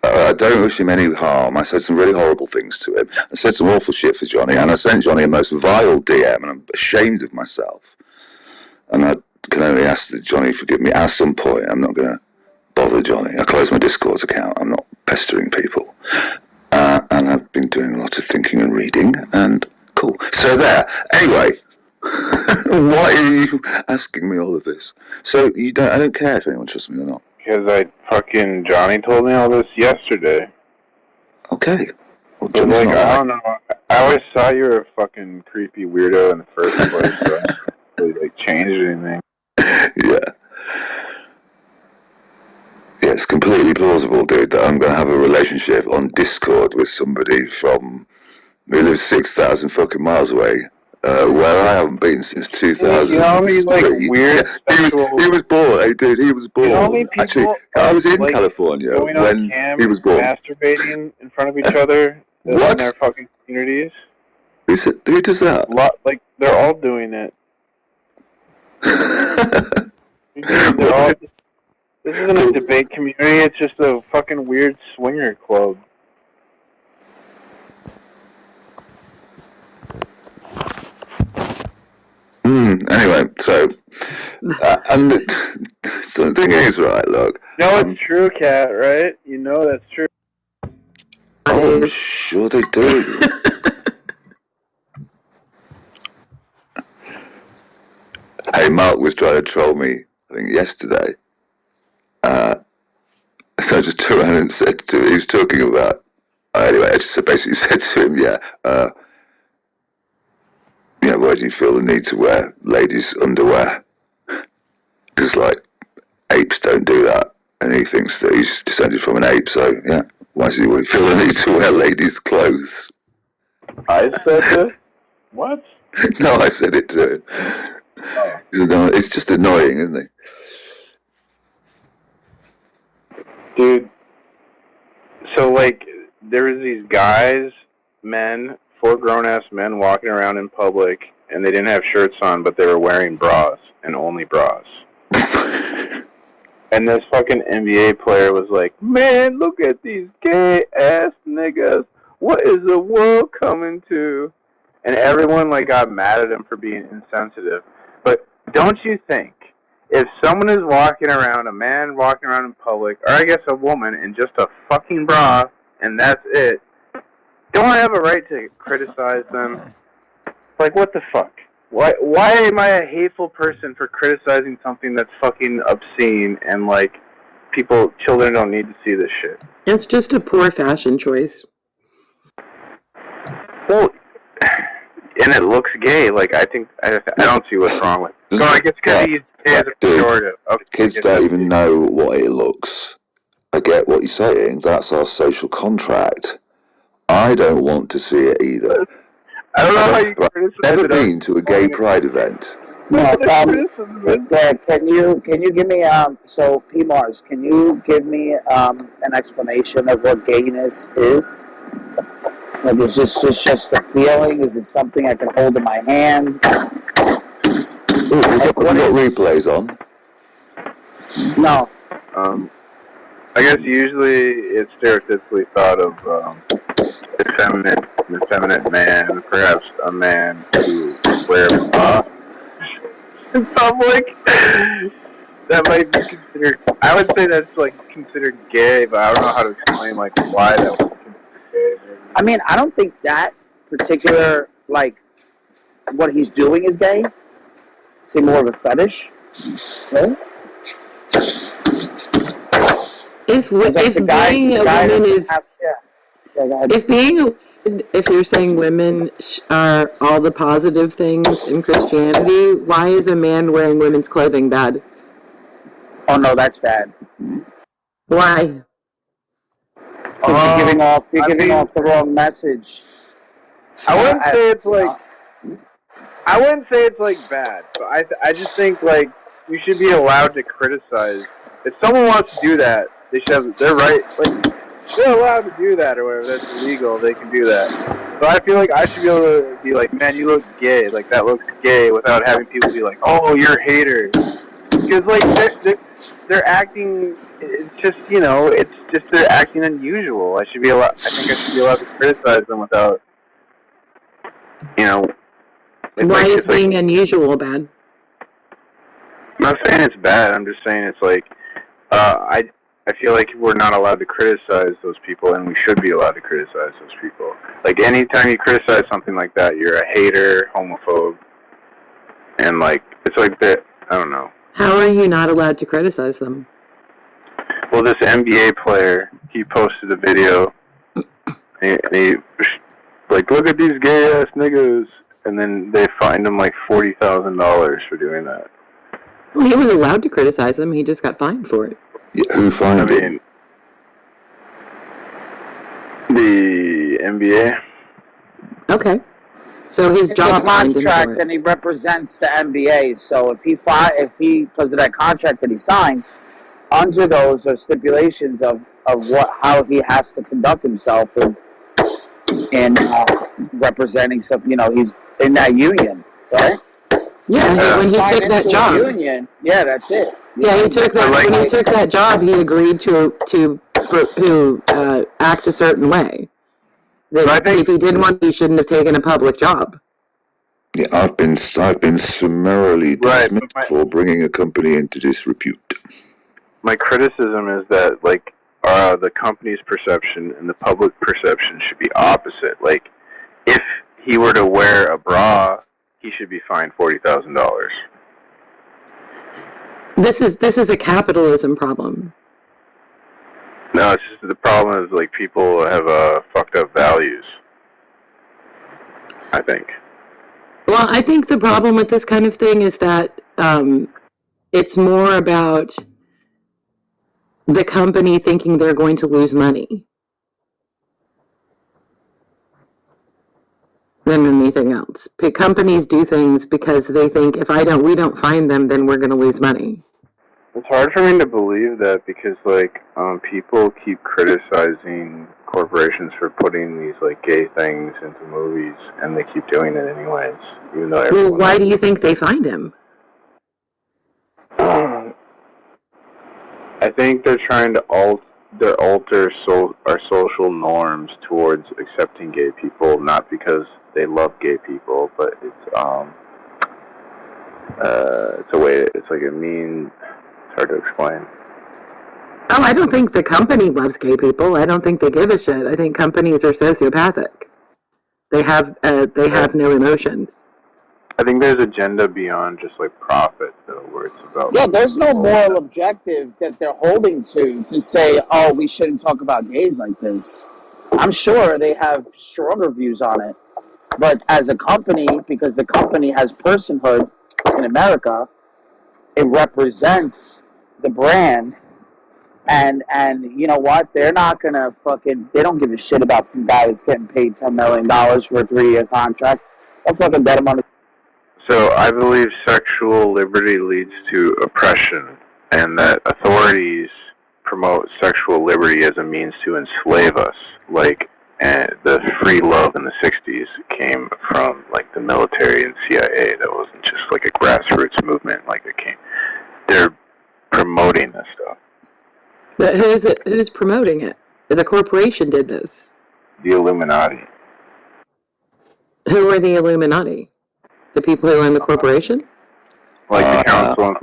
I don't wish him any harm. I said some really horrible things to him. I said some awful shit for Johnny, and I sent Johnny a most vile DM, and I'm ashamed of myself. And I can only ask that Johnny forgive me at some point. I'm not going to bother Johnny. I closed my Discord account. I'm not pestering people. And I've been doing a lot of thinking and reading, and cool. So there. Anyway, why are you asking me all of this? So I don't care if anyone trusts me or not. Because Johnny told me all this yesterday. Okay. Well, but like, I don't know. I always thought you were a fucking creepy weirdo in the first place, so I haven't really changed anything. Yeah. Yeah, it's completely plausible, dude, that I'm going to have a relationship on Discord with somebody who lives 6,000 fucking miles away, where I haven't been since 2003. You know how many, weird sexual... He was born, hey, dude, he was born. You know how many people, actually, I was in California when he was born. Masturbating in front of each other in their fucking communities? Who does that? They're all doing it. They're all... This isn't a debate community, it's just a fucking weird swinger club. Anyway, so the thing is, right, look. It's true, Kat, right? You know that's true. Oh, I'm sure they do. Hey, Mark was trying to troll me, I think, yesterday. So I just turned around and said to him, he was talking about, anyway, I just basically said to him, why do you feel the need to wear ladies' underwear? Because, apes don't do that. And he thinks that he's descended from an ape, so, why does he feel the need to wear ladies' clothes? I said this? What? No, I said it to him. Oh. It's just annoying, isn't it? Dude, so, there was these guys, four grown-ass men walking around in public, and they didn't have shirts on, but they were wearing bras, and only bras. And this fucking NBA player was like, man, look at these gay-ass niggas. What is the world coming to? And everyone, got mad at him for being insensitive. But don't you think, if someone is walking around, a man walking around in public, or I guess a woman in just a fucking bra, and that's it, don't I have a right to criticize them? What the fuck? Why am I a hateful person for criticizing something that's fucking obscene and, children don't need to see this shit? It's just a poor fashion choice. Well, and it looks gay. I don't see what's wrong with it. So I guess gay as a pejorative. Kids don't even know what it looks. I get what you're saying. That's our social contract. I don't want to see it either. I don't know how you criticize it. I've never been to a gay pride event. No, can you give me so P Mars, can you give me an explanation of what gayness is? Is this just a feeling? Is it something I can hold in my hand? We've got replays on. No. I guess usually it's stereotypically thought of effeminate man, perhaps a man who wears a bra in public. that might be considered. I would say that's like considered gay, but I don't know how to explain like why that was considered gay. Maybe. I mean, I don't think that particular, like, what he's doing is gay. Say more of a fetish. Right? If being a woman is, if you're saying women are all the positive things in Christianity, why is a man wearing women's clothing bad? Oh no, that's bad. Why? You're giving off the wrong message. I wouldn't say it's like. I wouldn't say it's like bad, but I just think like you should be allowed to criticize. If someone wants to do that, they should have. They're right. Like they're allowed to do that or whatever. That's illegal. They can do that. But I feel like I should be able to be like, man, you look gay. Like that looks gay, without having people be like, oh, you're a hater. Because like they're acting. It's just it's just they're acting unusual. I think I should be allowed to criticize them without Why is being unusual bad? I'm not saying it's bad. I'm just saying it's like I feel like we're not allowed to criticize those people, and we should be allowed to criticize those people. Like anytime you criticize something like that, you're a hater, homophobe, and like it's like that. I don't know. How are you not allowed to criticize them? Well, this NBA player, he posted a video, and he like, look at these gay ass niggas, and then they fined him like $40,000 for doing that. Well, he was allowed to criticize them. He just got fined for it. Yeah, who fined him? The NBA. Okay. So his job contract, and he represents the NBA. So if because of that contract that he signed, under those are stipulations of how he has to conduct himself in representing some. He's in that union, right? Yeah, when he took that job. Union, yeah, that's it. Yeah, he took that. When he took that job, he agreed to act a certain way. That if he didn't want, he shouldn't have taken a public job. Yeah, I've been summarily dismissed for bringing a company into disrepute. My criticism is that like the company's perception and the public perception should be opposite. Like if he were to wear a bra, he should be fined $40,000. This is a capitalism problem. No, it's just the problem is like people have fucked up values. I think. Well, I think the problem with this kind of thing is that it's more about the company thinking they're going to lose money than anything else. Companies do things because they think if we don't find them, then we're going to lose money. It's hard for me to believe that because like people keep criticizing corporations for putting these like gay things into movies, and they keep doing it anyways, even though everyone. Well, why do you think they find him? I think they're trying to alter our social norms towards accepting gay people, not because they love gay people, but it's a way. It's like a mean. It's hard to explain. Oh, I don't think the company loves gay people. I don't think they give a shit. I think companies are sociopathic. They have no emotions. I think there's agenda beyond just like profit, though, where it's about. Yeah, there's no moral objective that they're holding to say, oh, we shouldn't talk about gays like this. I'm sure they have stronger views on it, but as a company, because the company has personhood in America, it represents the brand. And you know what? They're not gonna they don't give a shit about some guy that's getting paid $10 million for a 3-year contract. They'll fucking bet him on it. So I believe sexual liberty leads to oppression, and that authorities promote sexual liberty as a means to enslave us. Like, and the free love in the 60s came from like the military and CIA. That wasn't just like a grassroots movement. Like they're promoting this stuff. But who's promoting it? The corporation did this. The Illuminati. Who are the Illuminati? The people who own the corporation? Like the council,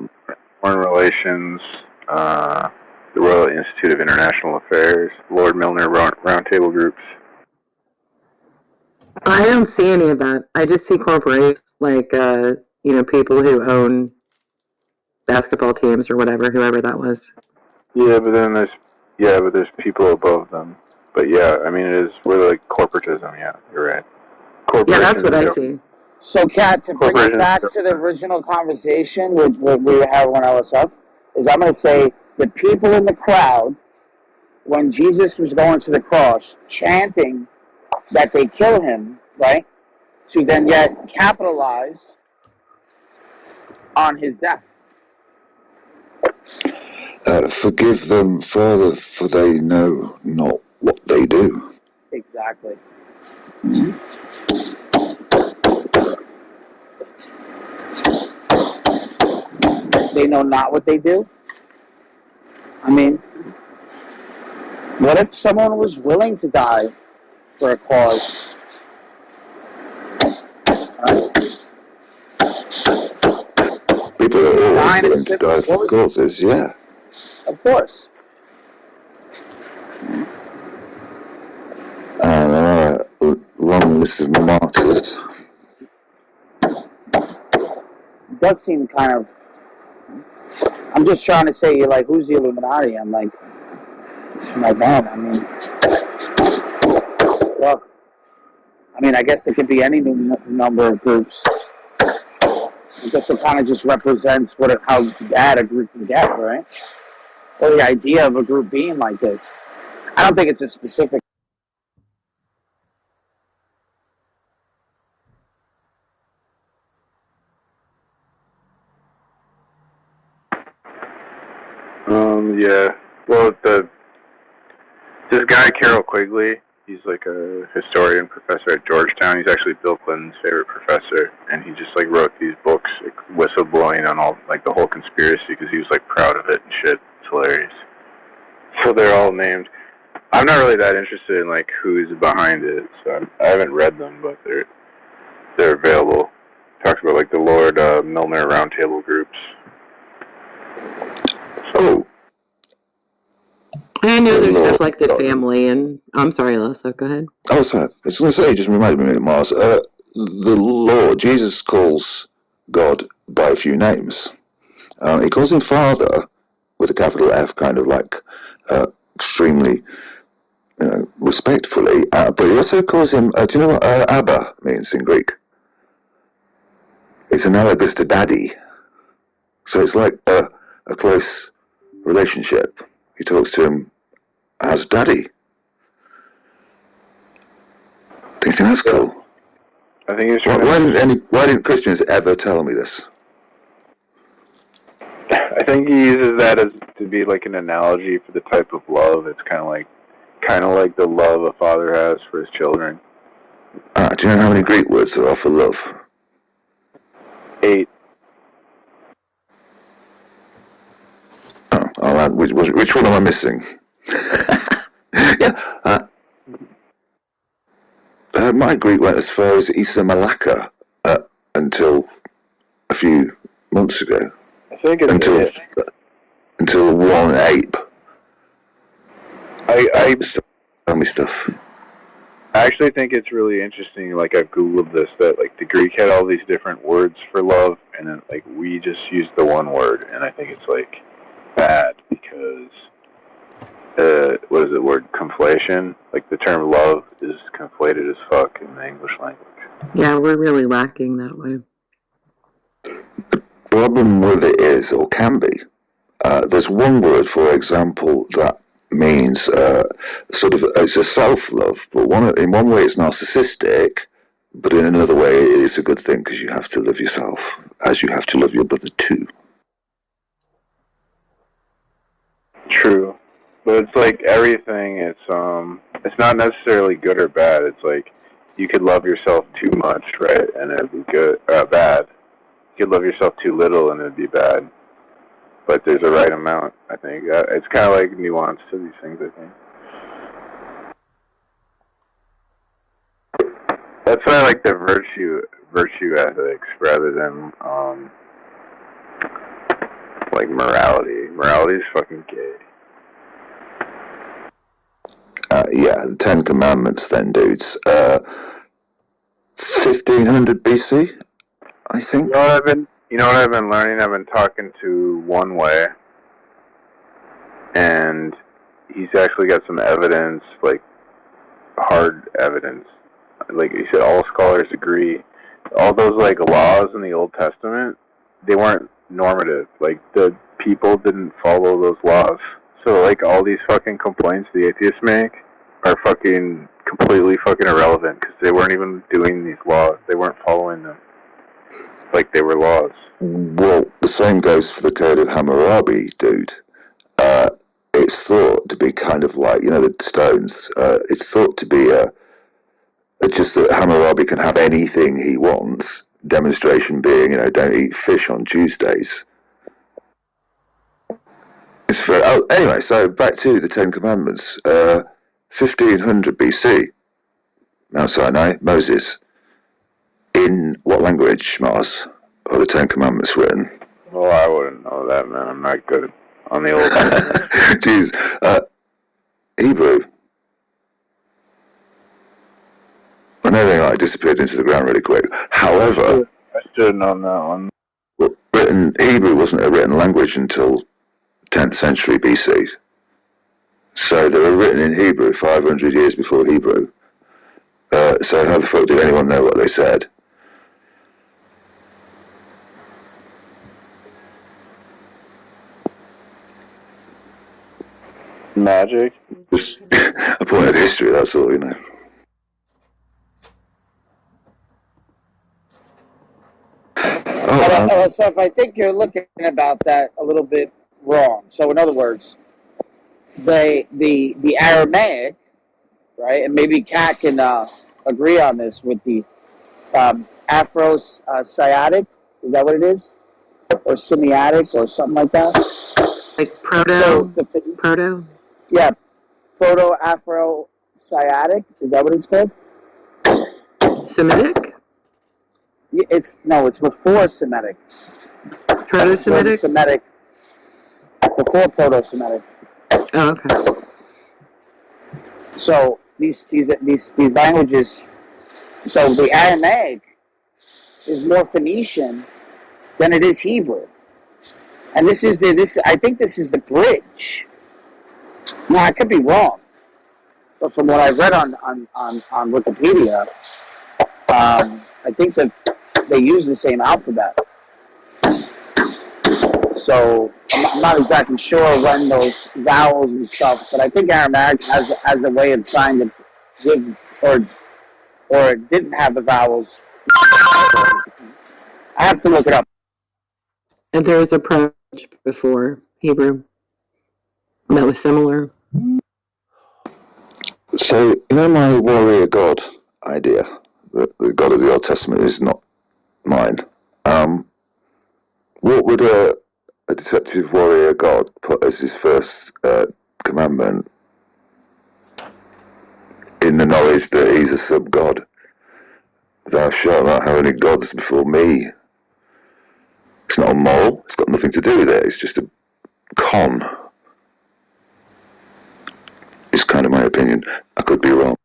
Foreign Relations, the Royal Institute of International Affairs, Lord Milner Roundtable Groups. I don't see any of that. I just see corporations, like, people who own basketball teams or whatever, whoever that was. Yeah, but then there's people above them. But yeah, I mean, we're like corporatism. Yeah, you're right. Yeah, that's what I see. So, Kat, to bring it back to the original conversation with what we had when I was up, is I'm going to say the people in the crowd, when Jesus was going to the cross, chanting that they kill him, right, to then yet capitalize on his death. Forgive them, Father, for they know not what they do. Exactly. They know not what they do? I mean, what if someone was willing to die for a cause? People are always willing to die for causes, yeah. Of course. And there are a long list of martyrs. It does seem kind of... I'm just trying to say, like, who's the Illuminati? I'm like, man, I mean... Well, I mean, I guess it could be any number of groups. I guess it kind of just represents how bad a group can get, right? Or the idea of a group being like this. I don't think it's a specific... Yeah. Well, this guy, Carol Quigley, he's like a historian professor at Georgetown. He's actually Bill Clinton's favorite professor, and he just like wrote these books, like, whistleblowing on all like the whole conspiracy because he was like proud of it and shit. It's hilarious. So they're all named. I'm not really that interested in like who's behind it, so I haven't read them, but they're available. Talks about like the Lord Milner Roundtable Groups. Oh. I know there's stuff like the family, and I'm sorry, Lisa, go ahead. Oh, sorry. I was going to say, just reminded me of Mars. The Lord, Jesus calls God by a few names. He calls him Father with a capital F, kind of like extremely respectfully. But he also calls him, do you know what Abba means in Greek? It's analogous to daddy. So it's like a close relationship. He talks to him as daddy. Do you think that's cool? I think it's why didn't Christians ever tell me this? I think he uses that as to be like an analogy for the type of love. It's kind of like the love a father has for his children. Do you know how many Greek words there are for love? 8. Oh, which one am I missing? Yeah. My Greek went as far as Isa Malaka until a few months ago. I think it's until one ape. I tell me stuff. I actually think it's really interesting. Like I've googled this, that like the Greek had all these different words for love, and then like we just used the one word, and I think it's like bad because what is the word? Conflation. Like the term love is conflated as fuck in the English language. Yeah, we're really lacking that way. The problem with it is, or can be, there's one word, for example, that means sort of it's a self-love, but in one way it's narcissistic, but in another way it is a good thing because you have to love yourself as you have to love your brother too. True, but it's like everything. It's not necessarily good or bad. It's like you could love yourself too much, right, and it'd be bad. You could love yourself too little and it'd be bad. But there's a right amount, I think. It's kind of like nuance to these things, I think. That's why I like the virtue ethics rather than, like morality. Morality is fucking gay. Yeah, the Ten Commandments then, dudes. 1500 BC, I think. You know what I've been learning? I've been talking to One Way, and he's actually got some evidence, like hard evidence. Like he said, all scholars agree. All those like laws in the Old Testament, they weren't normative. Like the people didn't follow those laws. So like all these fucking complaints the atheists make are fucking completely fucking irrelevant because they weren't even doing these laws. They weren't following them like they were laws. Well, the same goes for the Code of Hammurabi, dude. It's thought to be kind of like, you know, the stones. It's thought to be just that Hammurabi can have anything he wants. Demonstration being, you know, don't eat fish on Tuesdays. It's very, anyway, so back to the Ten Commandments. 1500 BC, Mount Sinai, Moses. In what language, Mars, are the Ten Commandments written? Well, I wouldn't know that, man. I'm not good on the Old Testament. Jeez, Hebrew. And everything like disappeared into the ground really quick. However, I should have known that one. Hebrew wasn't a written language until 10th century BC. So they were written in Hebrew 500 years before Hebrew. So how the fuck did anyone know what they said? Magic? Just a point of history, that's all, you know. So if I think you're looking about that a little bit wrong. So in other words, the Aramaic, right, and maybe Kat can agree on this with the Afro-Semitic, is that what it is? Or Semiotic or something like that? Like proto? Proto? Yeah, Proto-Afro-Semitic, is that what it's called? Semitic? It's before Semitic. Proto-Semitic? Semitic. Before Proto-Semitic. Oh, okay. So these languages, so the Aramaic is more Phoenician than it is Hebrew, and I think this is the bridge. Now I could be wrong, but from what I read on Wikipedia, I think that they use the same alphabet. So I'm not exactly sure when those vowels and stuff, but I think Aramaic has a way of trying to give or it didn't have the vowels. I have to look it up. And there was a approach before Hebrew that was similar. So, you know my warrior god idea? The god of the Old Testament is not mine. What would a deceptive warrior god put as his first commandment in the knowledge that he's a sub-god? Thou shalt not have any gods before me. It's not immoral. It's got nothing to do with it. It's just a con. It's kind of my opinion. I could be wrong.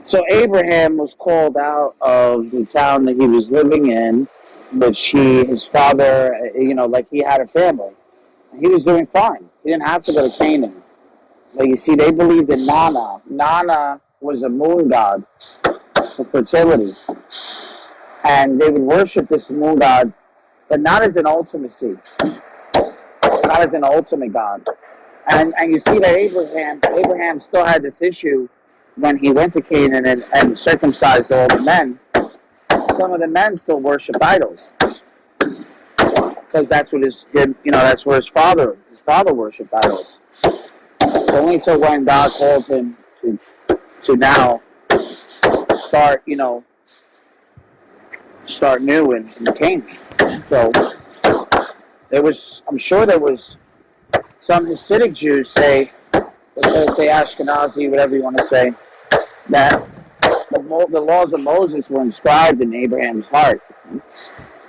So Abraham was called out of the town that he was living in, which his father, like he had a family. He was doing fine. He didn't have to go to Canaan. But you see, they believed in Nana. Nana was a moon god for fertility. And they would worship this moon god, but not as an ultimacy. Not as an ultimate god. And you see that Abraham still had this issue when he went to Canaan and circumcised all the men. Some of the men still worship idols. Because that's what that's where his father worshipped idols. Only until when God called him to now start new in Canaan. So I'm sure there was some Hasidic Jews say Ashkenazi, whatever you want to say, that the laws of Moses were inscribed in Abraham's heart,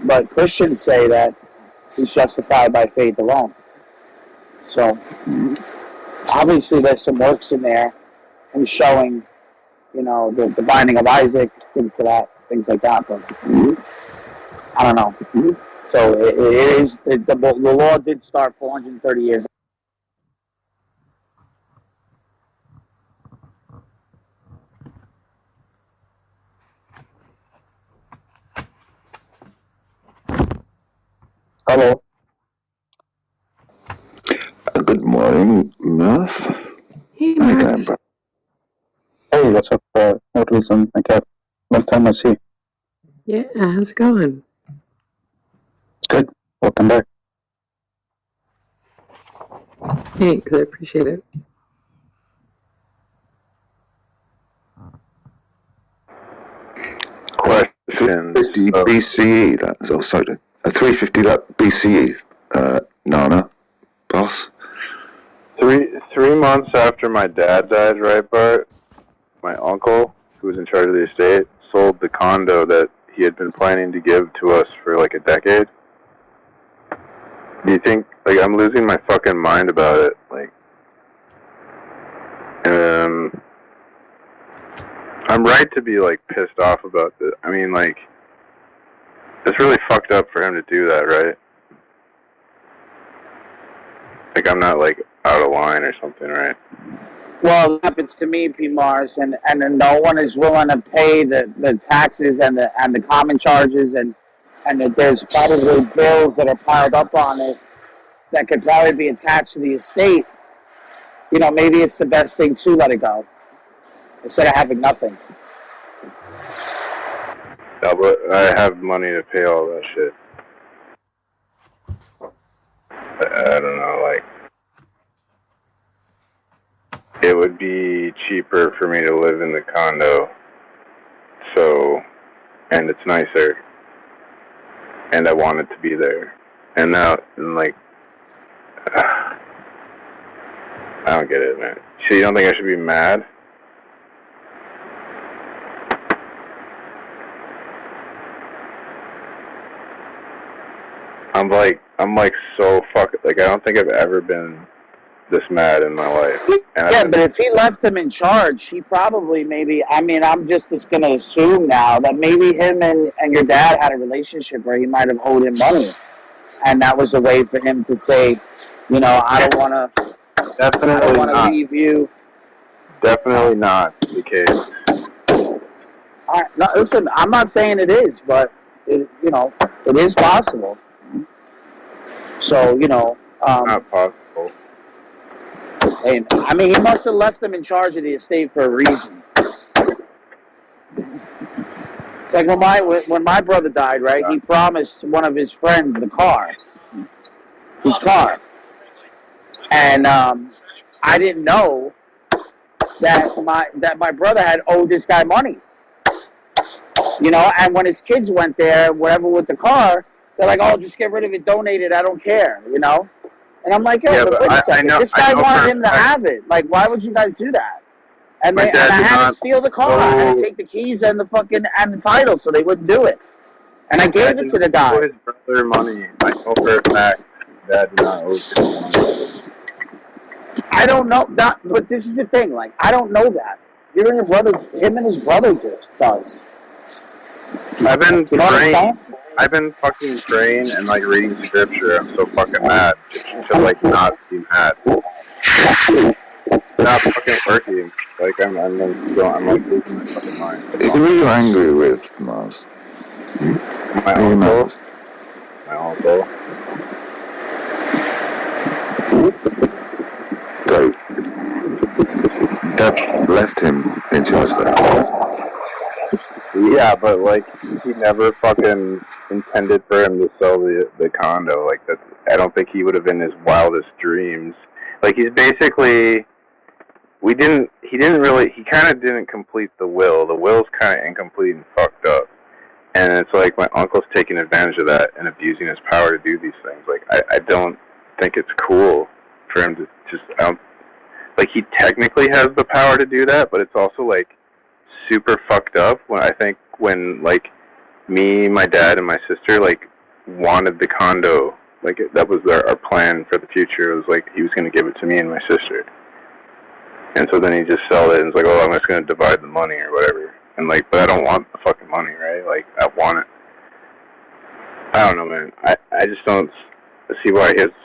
but Christians say that he's justified by faith alone. So obviously, there's some works in there, and showing, the binding of Isaac, things like that. But I don't know. So it is the law did start 430 years. Hello. Good morning, Murph. Hey, Hi, Mark. Amber. Hey, what's up, Wilson? My cat. Long time no see. Yeah, how's it going? Good. Welcome back. Thanks, I appreciate it. Question 350 BCE. That's also 350 BCE. Nana, boss. 3 months after my dad died, right, Bart? My uncle, who was in charge of the estate, sold the condo that he had been planning to give to us for like a decade. Do you think, I'm losing my fucking mind about it, I'm right to be, pissed off about this. I mean, it's really fucked up for him to do that, right? I'm not, out of line or something, right? Well, it happens to me, P. Mars, and no one is willing to pay the taxes and the common charges, and that there's probably bills that are piled up on it that could probably be attached to the estate. Maybe it's the best thing to let it go instead of having nothing. No, but I have money to pay all that shit. I don't know, it would be cheaper for me to live in the condo, and it's nicer, and I want it to be there, and now, I don't get it, man. So you don't think I should be mad? I'm so fucking, I don't think I've ever been this mad in my life. And But if he left him in charge, he probably I'm just going to assume now that maybe him and your dad had a relationship where he might have owed him money. And that was a way for him to say, I don't want to leave you. Definitely not the case. All right, no, listen, I'm not saying it is, but, it is possible. So, not possible. And, he must have left them in charge of the estate for a reason. When my brother died, right, he promised one of his friends his car. And I didn't know that my brother had owed this guy money. And when his kids went there, whatever with the car, they're like, "Oh, just get rid of it, donate it, I don't care," And I'm like, "Yo, but wait a second. This guy wanted him to have it. Why would you guys do that?" And I had to steal the car. I had to take the keys and the title, so they wouldn't do it. And I gave it to the guy. His brother money. I know for a fact Dad did not owe him money. I don't know that, but this is the thing. I don't know that. Him and his brother just does. I've been fucking praying and reading scripture. I'm so fucking mad to not be mad. Not fucking working. I'm losing my fucking mind. Who are you angry with, Mars? My uncle. My uncle. So, Dad left him in charge there. Yeah, but he never fucking intended for him to sell the condo. I don't think he would have in his wildest dreams. He's basically, he kind of didn't complete the will. The will's kind of incomplete and fucked up. And it's my uncle's taking advantage of that and abusing his power to do these things. I don't think it's cool for him to just, he technically has the power to do that, but it's also super fucked up when I think when like me, my dad, and my sister like wanted the condo. Like that was our plan for the future. It was like he was going to give it to me and my sister. And so then he just sold it and it's like, oh, I'm just going to divide the money or whatever. And like, but I don't want the fucking money, right? Like, I want it. I don't know, man. I just don't see why I just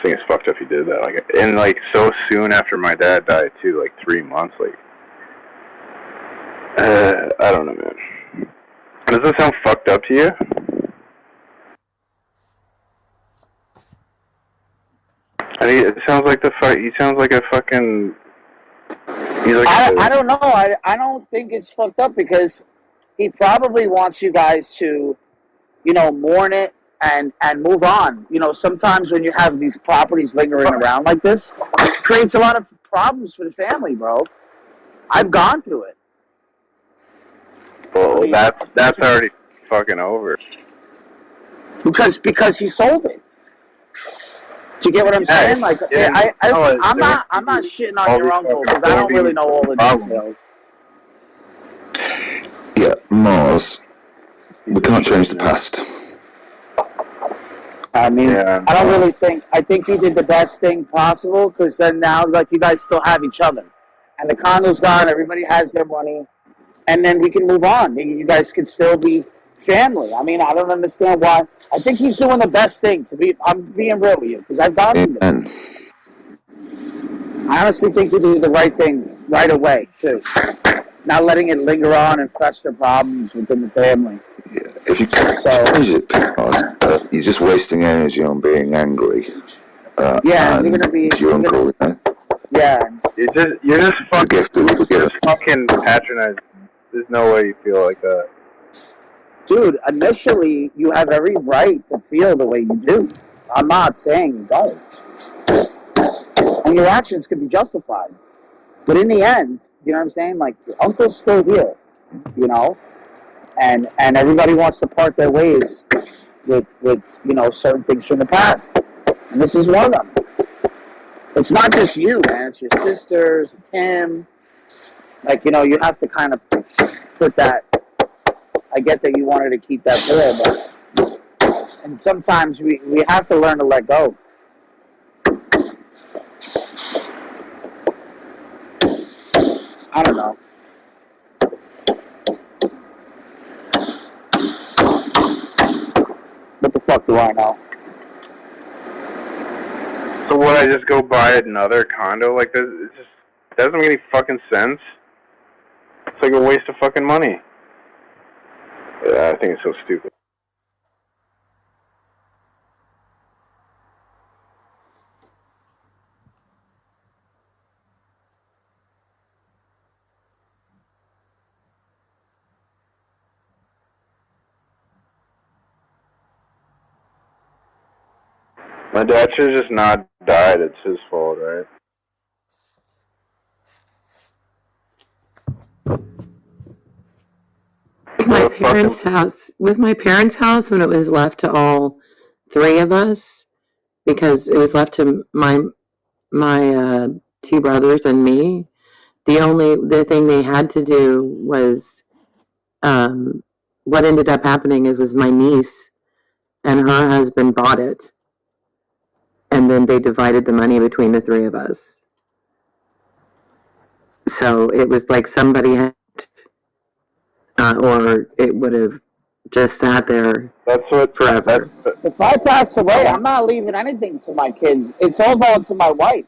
think it's fucked up he did that. Like, and like so soon after my dad died too, like 3 months. Like, I don't know, man. Does this sound fucked up to you? I mean, it sounds like he sounds like a fucking. I don't know. I don't think it's fucked up because he probably wants you guys to, you know, mourn it and move on. You know, sometimes when you have these properties lingering around like this, it creates a lot of problems for the family, bro. I've gone through it. Well, that's already fucking over. Because he sold it. Do you get what I'm saying? Like, I'm not shitting on your uncle because I don't really know all the details. Yeah, Mars. We can't change the past. I mean, I don't really think. I think he did the best thing possible because then now, like, you guys still have each other, and the condo's gone. Everybody has their money, and then we can move on. You guys can still be family. I mean, I don't understand why. I think he's doing the best thing. I'm being real with you because I've gone through this. I honestly think he did the right thing right away too, not letting it linger on and fester problems within the family. Yeah, if you can't change it, Mars, you're just wasting energy on being angry. Yeah, and you're gonna be. your uncle, you know? Yeah. You're just fucking patronizing. There's no way you feel like that. Dude, initially, you have every right to feel the way you do. I'm not saying you don't. And your actions can be justified. But in the end, you know what I'm saying? Like, your uncle's still here, you know? And everybody wants to part their ways with you know, certain things from the past. And this is one of them. It's not just you, man. It's your sisters, it's him. Like, you know, you have to kind of put that. I get that you wanted to keep that there, but and sometimes we have to learn to let go. I don't know. What the fuck do I know? So would I just go buy another condo like this? It just doesn't make any fucking sense. It's like a waste of fucking money. Yeah, I think it's so stupid. My dad should have just not died. It's his fault, right? With my parents' house, when it was left to all three of us, because it was left to my two brothers and me, the thing they had to do was, what ended up happening was my niece and her husband bought it, and then they divided the money between the three of us. So it was like somebody had, or it would have just sat there forever. If I pass away, I'm not leaving anything to my kids. It's all going to my wife.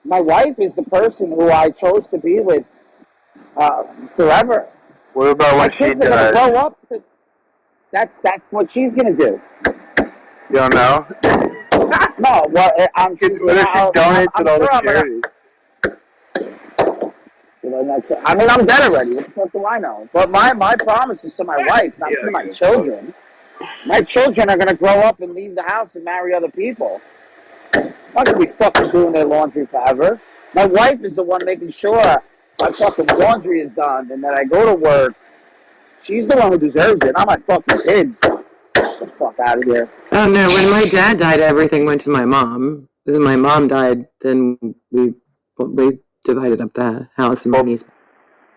My wife is the person who I chose to be with forever. What about my when she kids are going died? to grow up. That's what she's going to do. You don't know? No, well, I'm sure. What if she donates it all to charities? I mean, I'm dead already. What the fuck do I know? But my promise is to my wife, not to my children. My children are going to grow up and leave the house and marry other people. I'm not going to be fucking doing their laundry forever. My wife is the one making sure my fucking laundry is done and that I go to work. She's the one who deserves it, not my fucking kids. Get the fuck out of here. Oh no, when my dad died, everything went to my mom. When my mom died, then we divided up the house and my niece.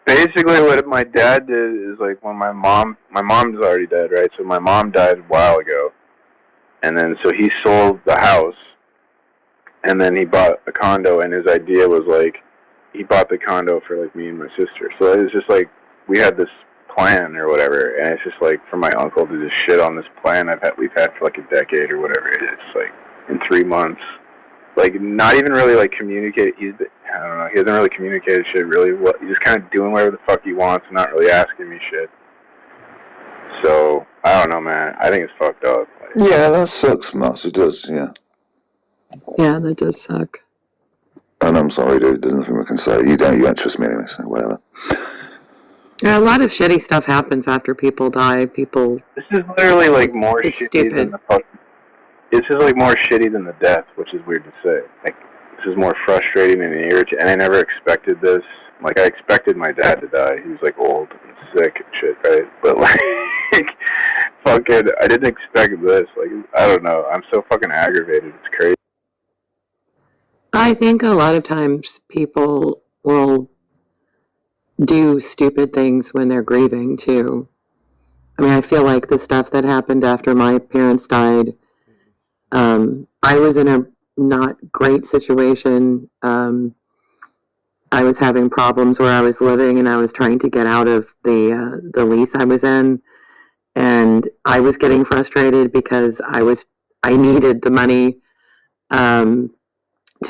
basically what my dad did is like when my mom's already dead, right? So my mom died a while ago, and then so he sold the house, and then he bought a condo, and his idea was like he bought the condo for like me and my sister. So it was just like we had this plan or whatever, and it's just like for my uncle to just shit on this plan we've had for like a decade or whatever it is, like in 3 months. Like, not even really, like, communicate. I don't know, he hasn't really communicated shit really well. He's just kind of doing whatever the fuck he wants and not really asking me shit. So, I don't know, man. I think it's fucked up. Like, yeah, that sucks, Mars. It does, yeah. Yeah, that does suck. And I'm sorry, dude. There's nothing we can say. You don't trust me anyway, so whatever. Yeah, a lot of shitty stuff happens after people die. This is literally, like, more shitty than the fuck. This is like more shitty than the death, which is weird to say. Like, this is more frustrating and irritating, and I never expected this. Like, I expected my dad to die. He was like old and sick and shit, right? But like, fucking, I didn't expect this. Like, I don't know. I'm so fucking aggravated. It's crazy. I think a lot of times people will do stupid things when they're grieving too. I mean, I feel like the stuff that happened after my parents died, I was in a not great situation. I was having problems where I was living, and I was trying to get out of the lease I was in, and I was getting frustrated because I needed the money to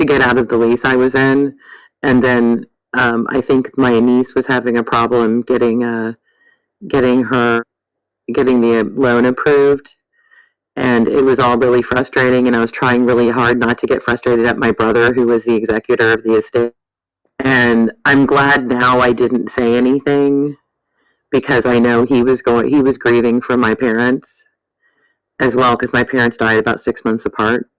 get out of the lease I was in, and then I think my niece was having a problem getting the loan approved. And it was all really frustrating, and I was trying really hard not to get frustrated at my brother, who was the executor of the estate. And I'm glad now I didn't say anything, because I know he was grieving for my parents as well, because my parents died about 6 months apart.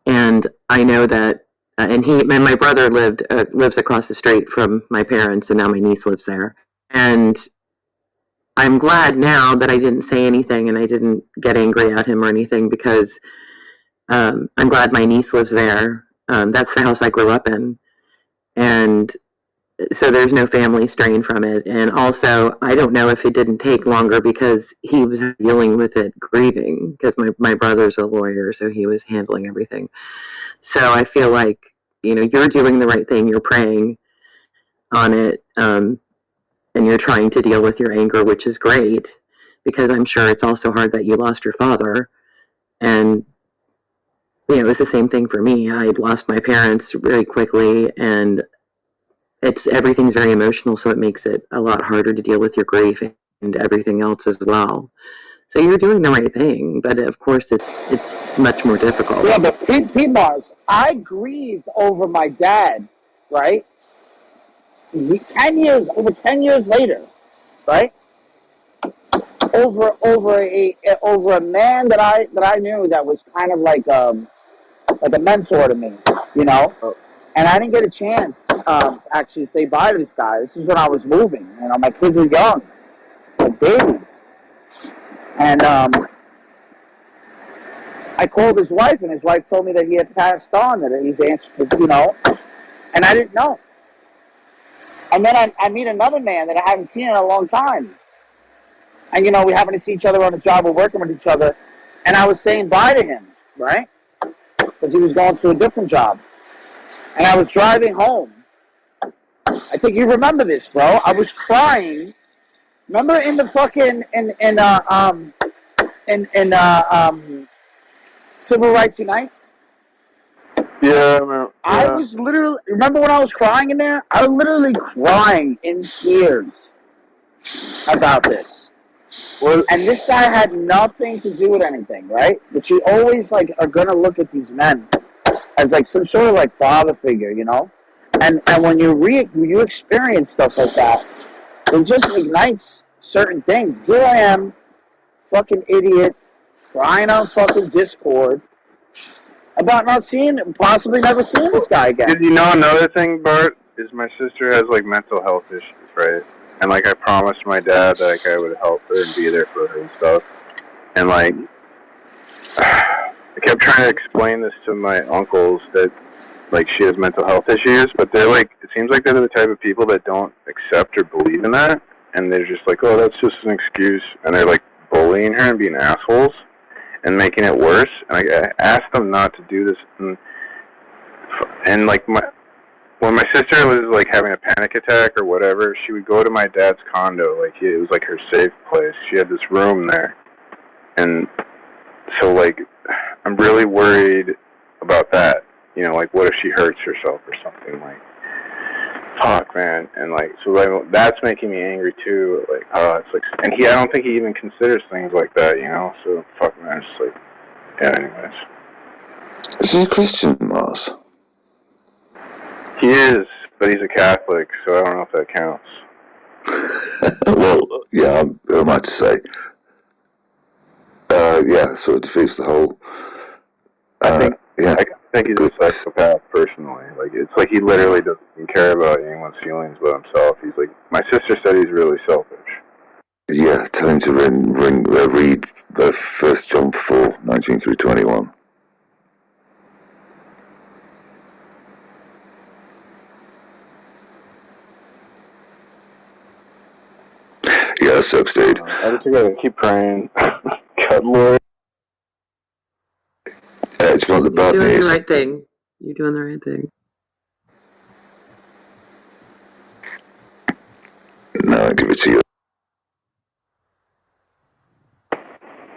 And I know that, and my brother lives across the street from my parents, and now my niece lives there. And I'm glad now that I didn't say anything and I didn't get angry at him or anything, because I'm glad my niece lives there. That's the house I grew up in. And so there's no family strain from it. And also, I don't know if it didn't take longer because he was dealing with it grieving, because my brother's a lawyer, so he was handling everything. So I feel like, you're doing the right thing. You're praying on it. And you're trying to deal with your anger, which is great, because I'm sure it's also hard that you lost your father. And, it was the same thing for me. I lost my parents very quickly, and everything's very emotional, so it makes it a lot harder to deal with your grief and everything else as well. So you're doing the right thing, but of course it's much more difficult. Yeah, but P-Mars, I grieved over my dad, right? 10 years later, right? Over a man that I knew that was kind of like a mentor to me, And I didn't get a chance to actually say bye to this guy. This is when I was moving. My kids were young, like babies. And I called his wife, and his wife told me that he had passed on, that he's answered, and I didn't know. And then I meet another man that I haven't seen in a long time. And, we happen to see each other on the job. We're working with each other. And I was saying bye to him, right? Because he was going to a different job. And I was driving home. I think you remember this, bro. I was crying. Remember in the fucking, Civil Rights Unites? Yeah, man. I was literally, remember when I was crying in there? I was literally crying in tears about this. Well, and this guy had nothing to do with anything, right? But you always, are going to look at these men as, some sort of, father figure, And when you experience stuff like that, it just ignites certain things. Here I am, fucking idiot, crying on fucking Discord, about possibly never seeing this guy again. Did you know another thing, Bart, is my sister has, mental health issues, right? And, I promised my dad that, I would help her and be there for her and stuff. And, I kept trying to explain this to my uncles that, she has mental health issues, but they're, it's seems like they're the type of people that don't accept or believe in that, and they're just like, oh, that's just an excuse, and they're like bullying her and being assholes and making it worse. And I asked them not to do this, and like when my sister was like having a panic attack or whatever, she would go to my dad's condo. Like it was like her safe place. She had this room there, and so like I'm really worried about that. You know, like what if she hurts herself or something? Like, fuck, man. And like, so like that's making me angry too. Like, it's like, and I don't think he even considers things like that. You know, so fuck, man. It's like, yeah. Anyways, Is he a Christian, Mars? he is, but he's a Catholic, so I don't know if that counts. Well, yeah, I might say. Yeah, so it defeats the whole. I yeah. think he's a psychopath personally. Like it's like he literally doesn't care about anyone's feelings but himself. He's like, my sister said he's really selfish. Yeah, tell him to read 1 John 4, 19 through 21. Yeah, that sucks, dude. I just gotta keep praying. God, Lord. It's not the bad You're doing news. the right thing. You're doing the right thing. No, I give it to you.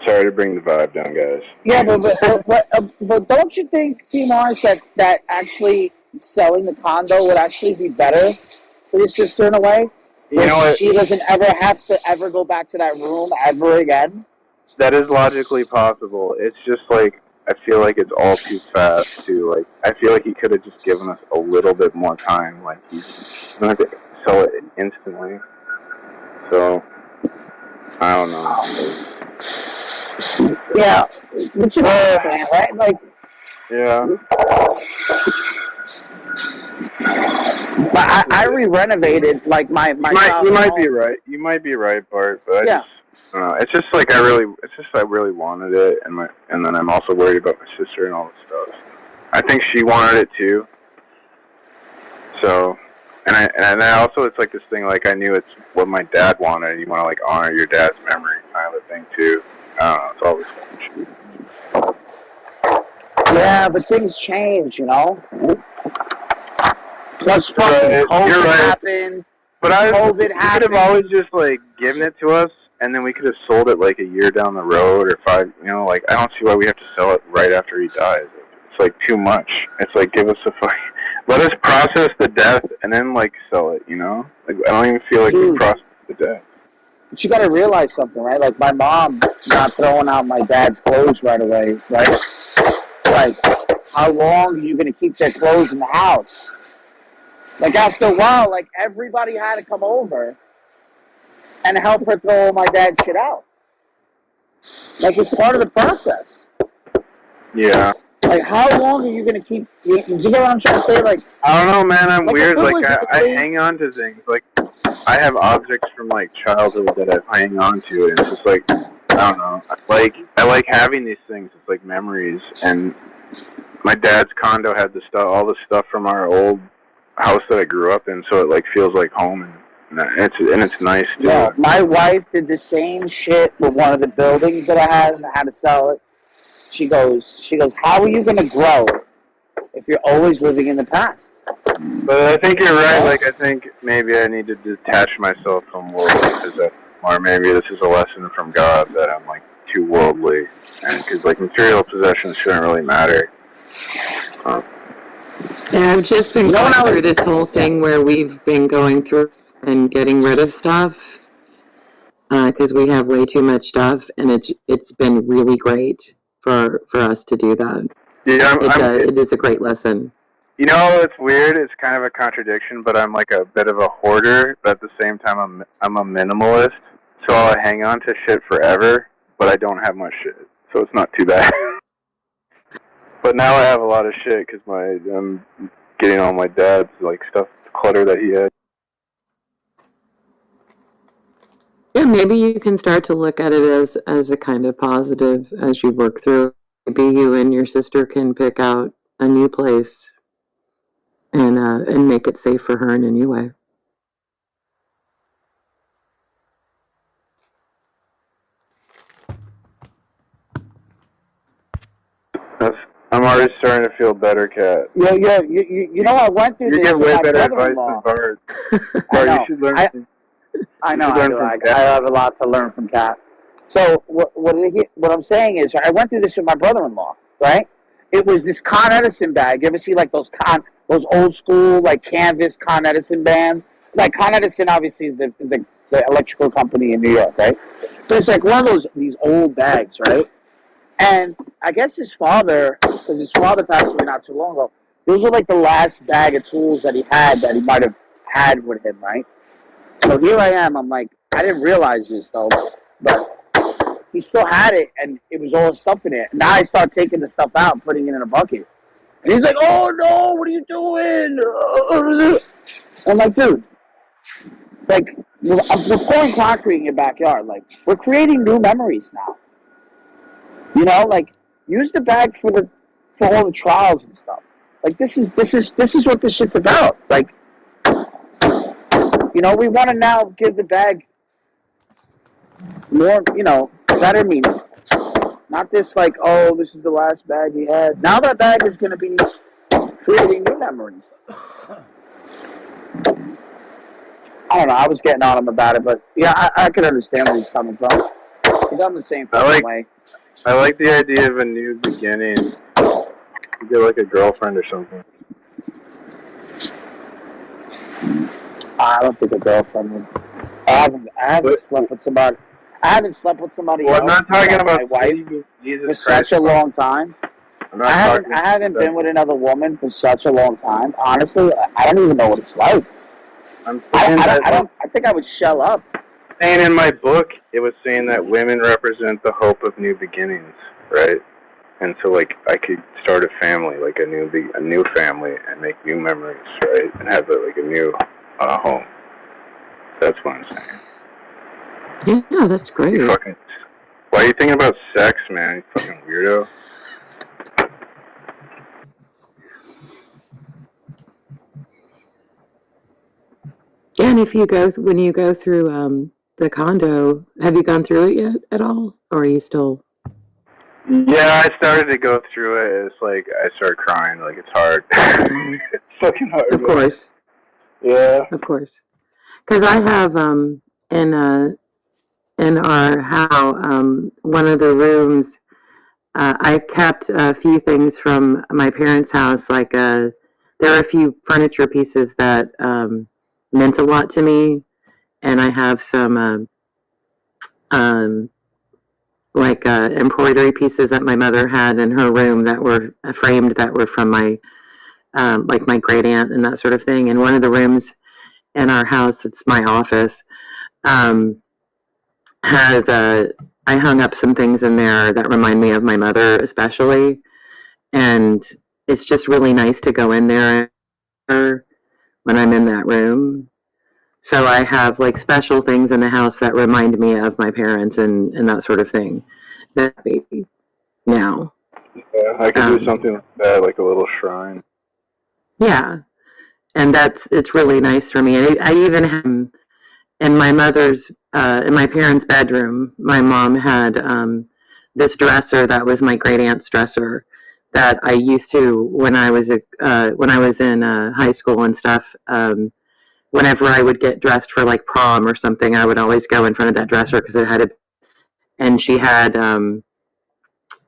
Sorry to bring the vibe down, guys. Yeah, but don't you think, T-Mars, that actually selling the condo would actually be better for your sister in a way? You know what? She doesn't ever have to ever go back to that room ever again? That is logically possible. It's just like, I feel like it's all too fast too. Like, I feel like he could have just given us a little bit more time. Like, he's going to sell it instantly. So, I don't know. Yeah, what you saying, right? Like, yeah. But I re-renovated like my You might be right. You might be right, Bart. But Yeah. it's just like I really wanted it, and then I'm also worried about my sister and all this stuff. I think she wanted it too. So, and I also, it's like this thing, like I knew it's what my dad wanted. You want to like honor your dad's memory kind of thing too. I don't know. It's always fun. yeah, but things change, you know. Plus, fucking COVID happened. But COVID you could happened. have always just like given it to us, and then we could have sold it like a year down the road or 5. You know, like I don't see why we have to sell it right after he dies. It's like too much. It's like give us a fucking. Let us process the death and then like sell it. You know, like I don't even feel like we processed the death. But you got to realize something, right? Like my mom not throwing out my dad's clothes right away, right? Like, how long are you gonna keep their clothes in the house? Like after a while, like everybody had to come over and help her throw my dad's shit out. Like it's part of the process. Yeah. Like how long are you gonna keep? Do you get what I'm trying to say? Like I don't know, man. I'm like, weird. if it Like was I really- hang on to things. Like I have objects from like childhood that I hang on to, and it's just like I don't know. I like having these things. It's like memories. And my dad's condo had all the stuff from our old house that I grew up in, so it like feels like home, and it's nice too. No, my wife did the same shit with one of the buildings that I had, and I had to sell it. She goes, how are you gonna grow if you're always living in the past? But I think you're right. Like I think maybe I need to detach myself from worldly possession, or maybe this is a lesson from God that I'm like too worldly, and because like material possessions shouldn't really matter. Yeah, I've just been going through this whole thing where we've been going through and getting rid of stuff because we have way too much stuff, and it's been really great for us to do that. Yeah, it is a great lesson. You know, it's weird. It's kind of a contradiction, but I'm like a bit of a hoarder. But at the same time, I'm a minimalist, so I'll hang on to shit forever. But I don't have much shit, so it's not too bad. But now I have a lot of shit because I'm getting all my dad's like stuff, clutter that he had. Yeah, maybe you can start to look at it as a kind of positive as you work through. Maybe you and your sister can pick out a new place. and make it safe for her in a new way. I'm already starting to feel better, Kat. You know, I went through You this get with way my better advice brother-in-law. than Bart. I know. You should learn. I know. You should learn I do. from I Kat. have a lot to learn from Kat. So what I'm saying is, I went through this with my brother-in-law, right? It was this Con Edison bag. You ever see like those old school like canvas Con Edison band? Like Con Edison obviously is the electrical company in New York, right? But it's like one of these old bags, right? And I guess his father, because his father passed away not too long ago, those were like the last bag of tools that he had that he might have had with him, right? So here I am. I'm like, I didn't realize this though, but he still had it, and it was all stuff in it. Now I start taking the stuff out and putting it in a bucket. And he's like, "Oh no, what are you doing?" I'm like, dude, like we're pouring concrete in your backyard. Like we're creating new memories now. You know, like use the bag for all the trials and stuff. Like this is what this shit's about. Like, you know, we want to now give the bag more, you know, better meaning. Not this like, oh, this is the last bag he had. Now that bag is going to be creating new memories. I don't know. I was getting on him about it, but yeah, I can understand where he's coming from. Because I'm the same way. I like the idea of a new beginning. You get like a girlfriend or something. I don't think a girlfriend would. I haven't slept with somebody. I haven't slept with somebody else. I'm not talking about my wife Jesus for Christ. such a long time. I haven't been with another woman for such a long time. Honestly, I don't even know what it's like. I think I would shell up. And in my book, it was saying that women represent the hope of new beginnings, right? And so, like, I could start a family, like a new family, and make new memories, right? And have a new home. That's what I'm saying. Yeah, that's great. Why are you thinking about sex, man? You fucking weirdo. Yeah, and when you go through the condo, have you gone through it yet at all, or are you still? Yeah, I started to go through it. It's like I started crying. Like it's hard. It's fucking hard. Of course. Yeah. Of course. Because I have in our house one of the rooms. I kept a few things from my parents' house. Like there are a few furniture pieces that meant a lot to me, and I have some embroidery pieces that my mother had in her room that were framed, that were from my my great aunt and that sort of thing. And one of the rooms in our house, it's my office, has I hung up some things in there that remind me of my mother especially, and it's just really nice to go in there when I'm in that room. So I have like special things in the house that remind me of my parents and that sort of thing. That baby now. Yeah, I could do something like that, like a little shrine. Yeah, and it's really nice for me. I even have in my parents' bedroom. My mom had this dresser that was my great aunt's dresser that I used to when I was in high school and stuff. Whenever I would get dressed for like prom or something, I would always go in front of that dresser because it had and she had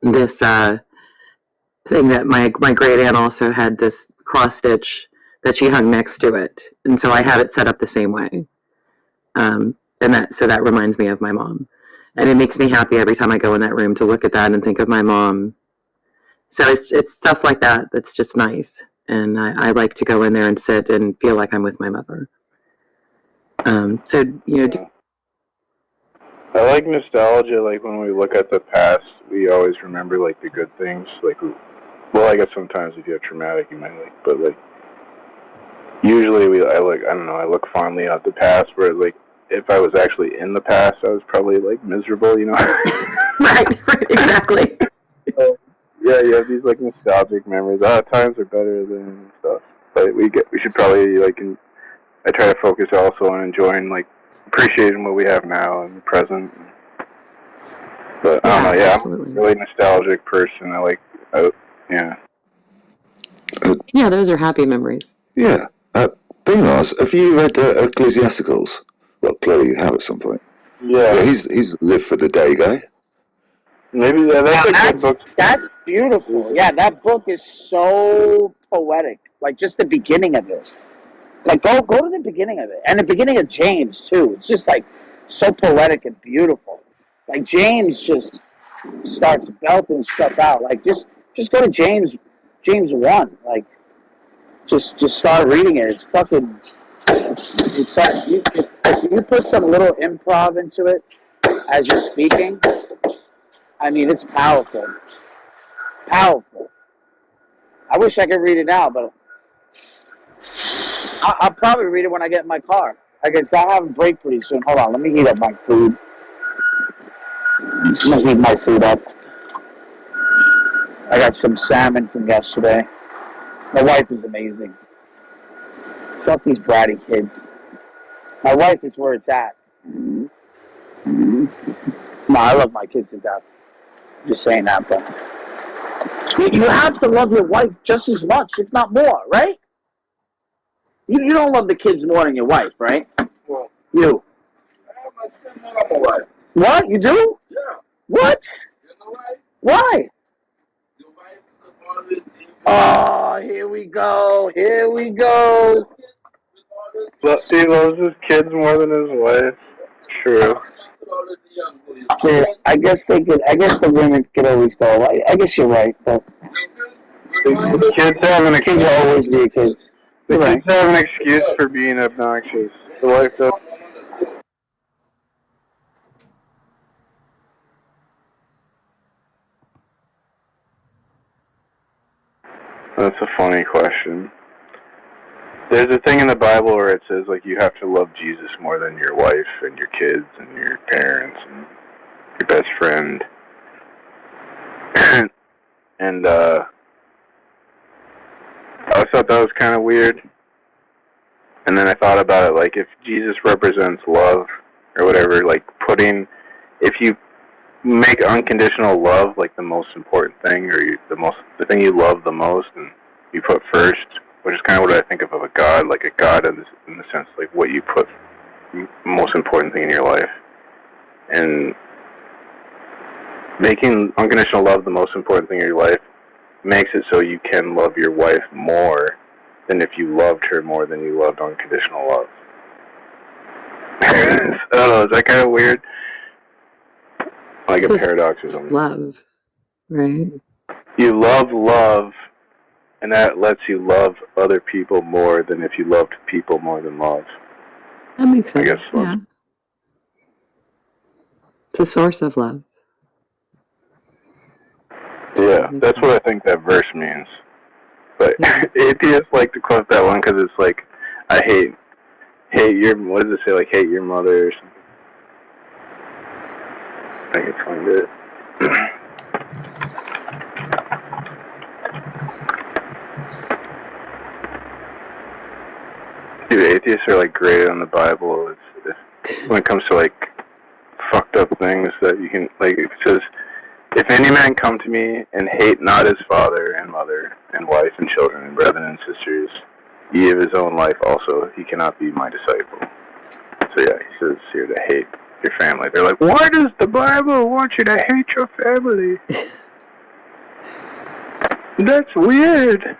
this thing that my great aunt also had, this cross stitch that she hung next to it, and so I have it set up the same way. And that reminds me of my mom, and it makes me happy every time I go in that room to look at that and think of my mom. So it's stuff like that that's just nice, and I like to go in there and sit and feel like I'm with my mother. So you know. I like nostalgia. Like when we look at the past, we always remember like the good things. Like, well, I guess sometimes if you have traumatic, you might but like usually I look fondly at the past. Where like if I was actually in the past, I was probably like miserable, you know. Right, exactly. Yeah, you have these like nostalgic memories. Times are better than stuff. but we should probably I try to focus also on enjoying, appreciating what we have now and the present. But I don't know. Yeah, absolutely. I'm a really nostalgic person. Yeah. Yeah, those are happy memories. Yeah. Benos, have you read Ecclesiasticals? Well, clearly you have at some point. Yeah. He's live for the day guy. Maybe that's a good book. That's beautiful. Yeah, that book is so poetic. Like just the beginning of it. Like go to the beginning of it, and the beginning of James too. It's just so poetic and beautiful. Like James just starts belting stuff out. Like just go to James 1. Like just start reading it. It's fucking. It's like if you put some little improv into it as you're speaking. I mean, it's powerful. Powerful. I wish I could read it now, but I'll probably read it when I get in my car. I'll have a break pretty soon. Hold on, let me heat up my food. I'm gonna heat my food up. I got some salmon from yesterday. My wife is amazing. Fuck these bratty kids. My wife is where it's at. No, I love my kids to death. Just saying that, but you have to love your wife just as much, if not more, right? You don't love the kids more than your wife, right? Well, You. What? You do? Yeah. What? You know why? Why? Your wife is always Oh, here we go. Here we go. He loves his kids more than his wife. True. Yeah, I guess the women could always go. I guess you're right, but The kids have an kids will always be kids. The You're kids have an excuse for being obnoxious. The wife does. That's a funny question. There's a thing in the Bible where it says you have to love Jesus more than your wife and your kids and your parents and your best friend. And I always thought that was kind of weird. And then I thought about it, if Jesus represents love or whatever, if you make unconditional love the most important thing, or the thing you love the most, and you put first, which is kind of what I think of a God, a God in the sense what you put most important thing in your life, and making unconditional love the most important thing in your life makes it so you can love your wife more than if you loved her more than you loved unconditional love. I don't know, is that kind of weird? Like a paradox or something. Love, right? You love, and that lets you love other people more than if you loved people more than love. That makes sense. I guess. Yeah. It's a source of love. Yeah, that's what I think that verse means. But atheists like to quote that one because it's I hate your, what does it say, hate your mother or something. I can find it. Dude, atheists are great on the Bible. When it comes to fucked up things that you can, it says, if any man come to me and hate not his father and mother and wife and children and brethren and sisters, ye of his own life also, he cannot be my disciple. So yeah, he says here to hate your family. They're like, why does the Bible want you to hate your family? That's weird.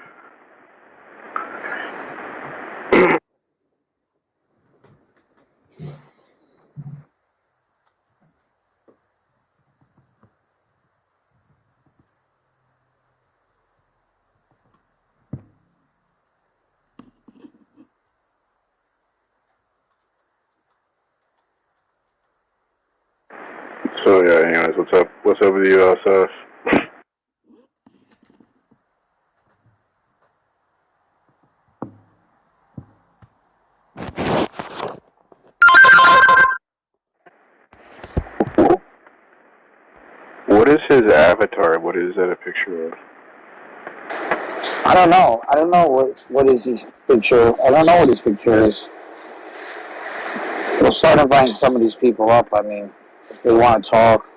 So yeah, anyways, what's up? What's up with you, Asaf? What is his avatar? What is that a picture of? I don't know. I don't know what is his picture. I don't know what his picture is. We'll start inviting some of these people up. I mean, if they want to talk.